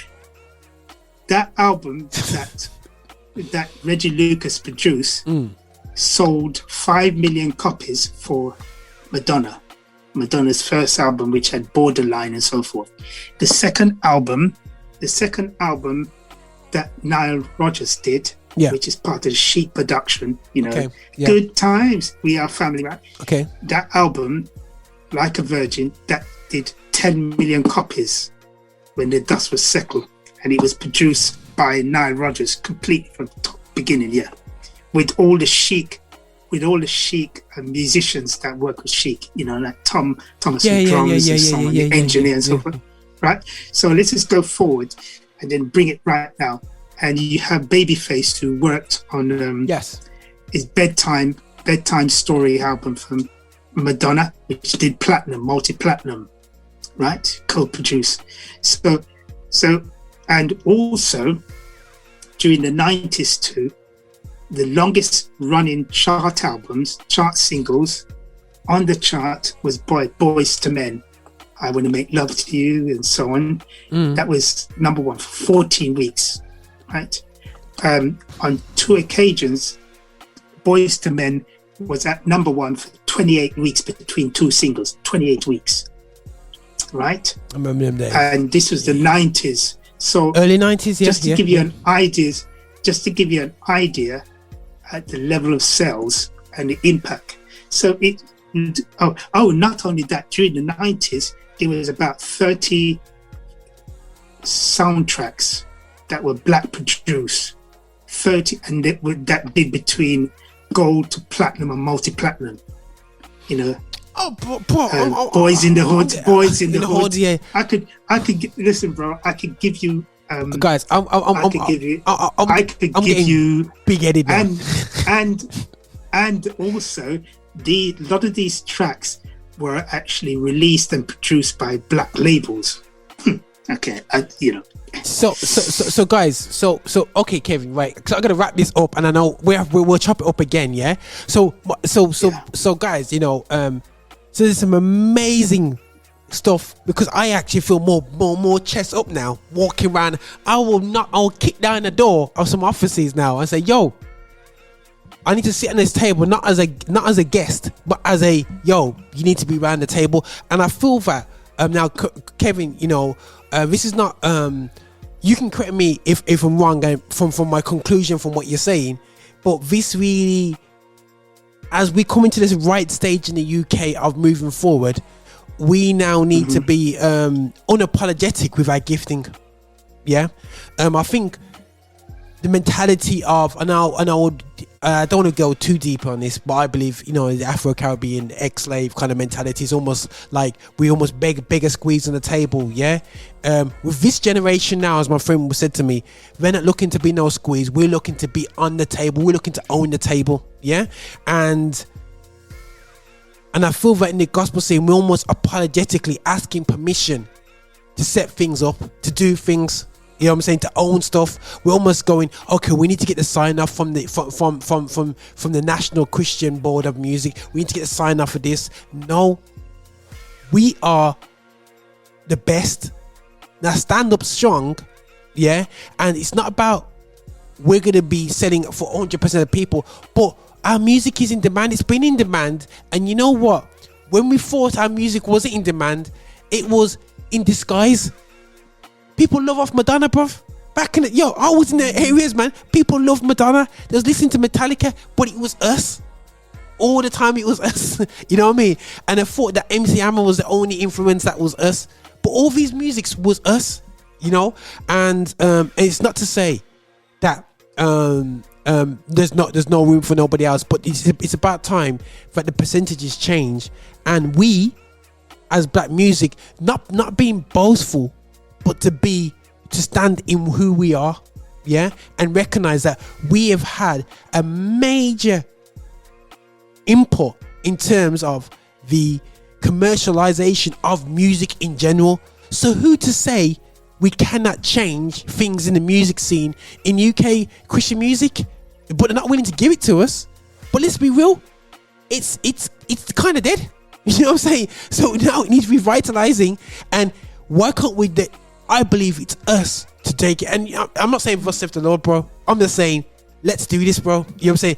That album that Reggie Lucas produced sold 5 million copies for Madonna's first album, which had Borderline and so forth. The second album that Nile Rodgers did, which is part of the Chic production, Good Times, We Are Family, right? Okay. That album, Like a Virgin, that did 10 million copies when the dust was settled, and it was produced by Nile Rodgers completely from top beginning, with all the Chic musicians that work with Chic, like Thomas and drums and so on, the engineer and so forth, right? So let's just go forward and then bring it right now. And you have Babyface, who worked on his bedtime story album from Madonna, which did multi-platinum, right? Co-produced. So, and also during the 90s too, the longest running chart singles on the chart was Boys to Men, I Want to Make Love to You, and so on. That was number 1 for 14 weeks, right? On 2 occasions, Boys to Men was at number 1 for 28 weeks between 2 singles, 28 weeks, right? I remember them days. And this was the 90s. So early 90s, just to give you an idea at the level of sales and the impact. So not only that, during the 90s, there was about 30 soundtracks that were black produced, 30, and that did between gold to platinum and multi-platinum, Boys in the Hood. Yeah. I could listen, bro. I could give you, guys. I could give you big-headed now. and also a lot of these tracks were actually released and produced by black labels. Okay, So guys, okay, Kevin, right? So I'm gonna wrap this up, and I know we'll chop it up again, yeah. So guys, so there's some amazing stuff, because I actually feel more chest up now walking around. I'll kick down the door of some offices now and say, yo, I need to sit on this table not as a guest, but as a yo. You need to be around the table, and I feel that now, Kevin. You know, this is not. You can correct me if I'm wrong from my conclusion from what you're saying, but this really, as we come into this right stage in the UK of moving forward, we now need to be unapologetic with our gifting. Yeah, I think the mentality of, I don't want to go too deep on this, but I believe, you know, the Afro-Caribbean ex-slave kind of mentality is almost like we almost beg a squeeze on the table. Yeah, with this generation now, as my friend said to me, we're not looking to be no squeeze, we're looking to be on the table, we're looking to own the table. Yeah, and I feel that in the gospel scene, we're almost apologetically asking permission to set things up, to do things. You know what I'm saying? To own stuff. We're almost going, okay, we need to get the sign off from the National Christian Board of Music. We need to get the sign off for this. No, we are the best. Now stand up strong, yeah. And it's not about we're gonna be selling for 100% of people, but our music is in demand. It's been in demand, and you know what? When we thought our music wasn't in demand, it was in disguise. People love off Madonna, bruv. Back in the, I was in the areas, man. People love Madonna. They was listening to Metallica, but it was us. All the time it was us. You know what I mean? And I thought that MC Hammer was the only influence that was us. But all these musics was us, you know? And it's not to say that there's no room for nobody else, but it's about time that the percentages change, and we, as black music, not being boastful, but to stand in who we are, yeah, and recognize that we have had a major input in terms of the commercialization of music in general. So who to say we cannot change things in the music scene in UK Christian music, but they're not willing to give it to us? But let's be real, it's kind of dead. You know what I'm saying? So now it needs revitalizing, and why can't we? I believe it's us to take it. And I'm not saying thus saith the Lord, bro. I'm just saying, let's do this, bro. You know what I'm saying?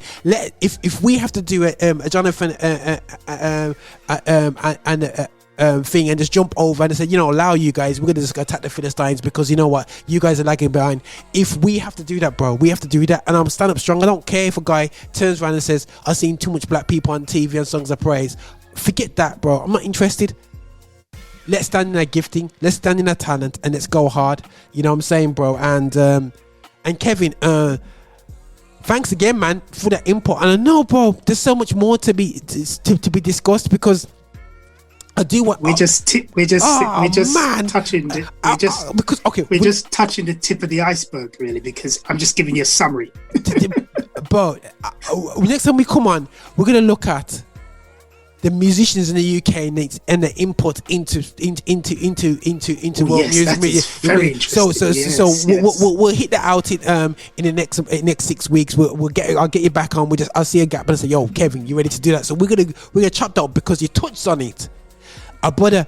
If we have to do a Jonathan thing and just jump over and say, you know, allow you guys, we're gonna just attack the Philistines because you know what, you guys are lagging behind. If we have to do that, bro, we have to do that. And I'm stand up strong. I don't care if a guy turns around and says, I've seen too much black people on TV and songs of praise. Forget that, bro. I'm not interested. Let's stand in our gifting, let's stand in our talent, and let's go hard. You know what I'm saying, bro? And Kevin, thanks again, man, for that input. And I know, bro, there's so much more to be discussed, because I do what we're just touching the tip of the iceberg, really, because I'm just giving you a summary. Bro, next time we come on, we're gonna look at the musicians in the UK and the input into world music. Very interesting. So we'll hit that out in the next 6 weeks. I'll get you back on. I'll see a gap and say, yo, Kevin, you ready to do that? So we're gonna chop that up because you touched on it. A brother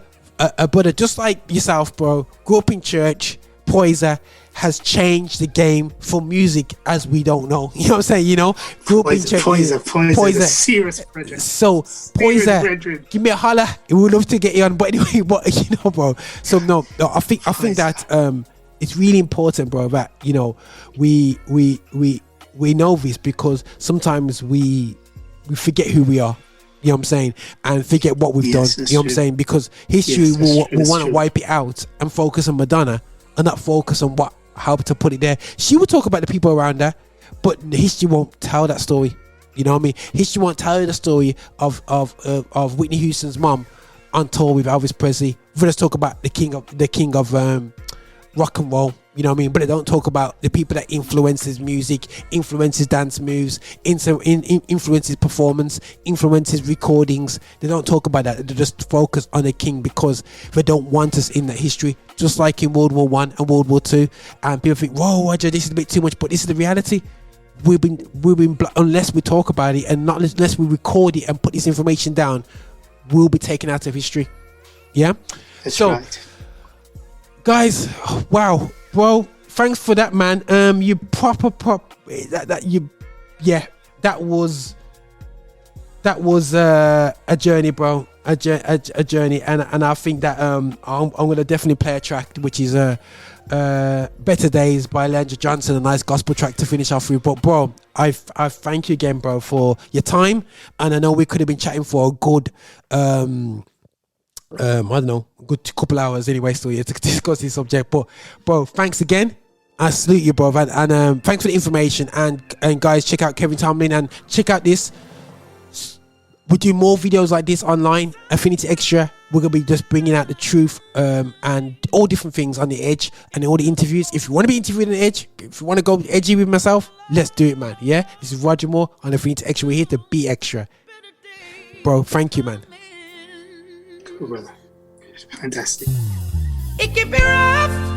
just like yourself, bro, grew up in church. Poiser has changed the game for music as we don't know. You know what I'm saying? You know, grew up in church. Poiser, serious brethren. So Poiser, give me a holler. We would love to get you on. But anyway, you know, bro. So no, I think that it's really important, bro, that, you know, we know this, because sometimes we forget who we are. You know what I'm saying? And forget what we've done. You know what I'm saying? Because history will want to wipe it out and focus on Madonna and not focus on how to put it there. She will talk about the people around her, but history won't tell that story. You know what I mean? History won't tell you the story of Whitney Houston's mom on tour with Elvis Presley. Let's talk about the king of rock and roll. You know what I mean? But they don't talk about the people that influences music, influences dance moves, influences performance, influences recordings. They don't talk about that. They just focus on the king because they don't want us in that history. Just like in World War I and World War II. And people think, whoa, Roger, this is a bit too much. But this is the reality. We've been unless we talk about it and not unless we record it and put this information down, we'll be taken out of history. Yeah? That's right. Guys, wow. Well, thanks for that, man. You proper that was a journey, bro. A journey, and I think that I'm gonna definitely play a track which is Better Days by Leandra Johnson, a nice gospel track to finish off with. But bro, I thank you again, bro, for your time, and I know we could have been chatting for a good I don't know, good couple hours anyway still here to discuss this subject. But bro, thanks again. I salute you, bro, and thanks for the information, and guys, check out Kevin Tomlin and check out this. We do more videos like this online. Affinity Xtra. We're gonna be just bringing out the truth and all different things on the edge and all the interviews. If you want to be interviewed on the edge, if you want to go edgy with myself, let's do it, man. Yeah, this is Roger Moore on Affinity Xtra. We're here to be extra, bro. Thank you, man. Cool, brother. Fantastic. It can be rough.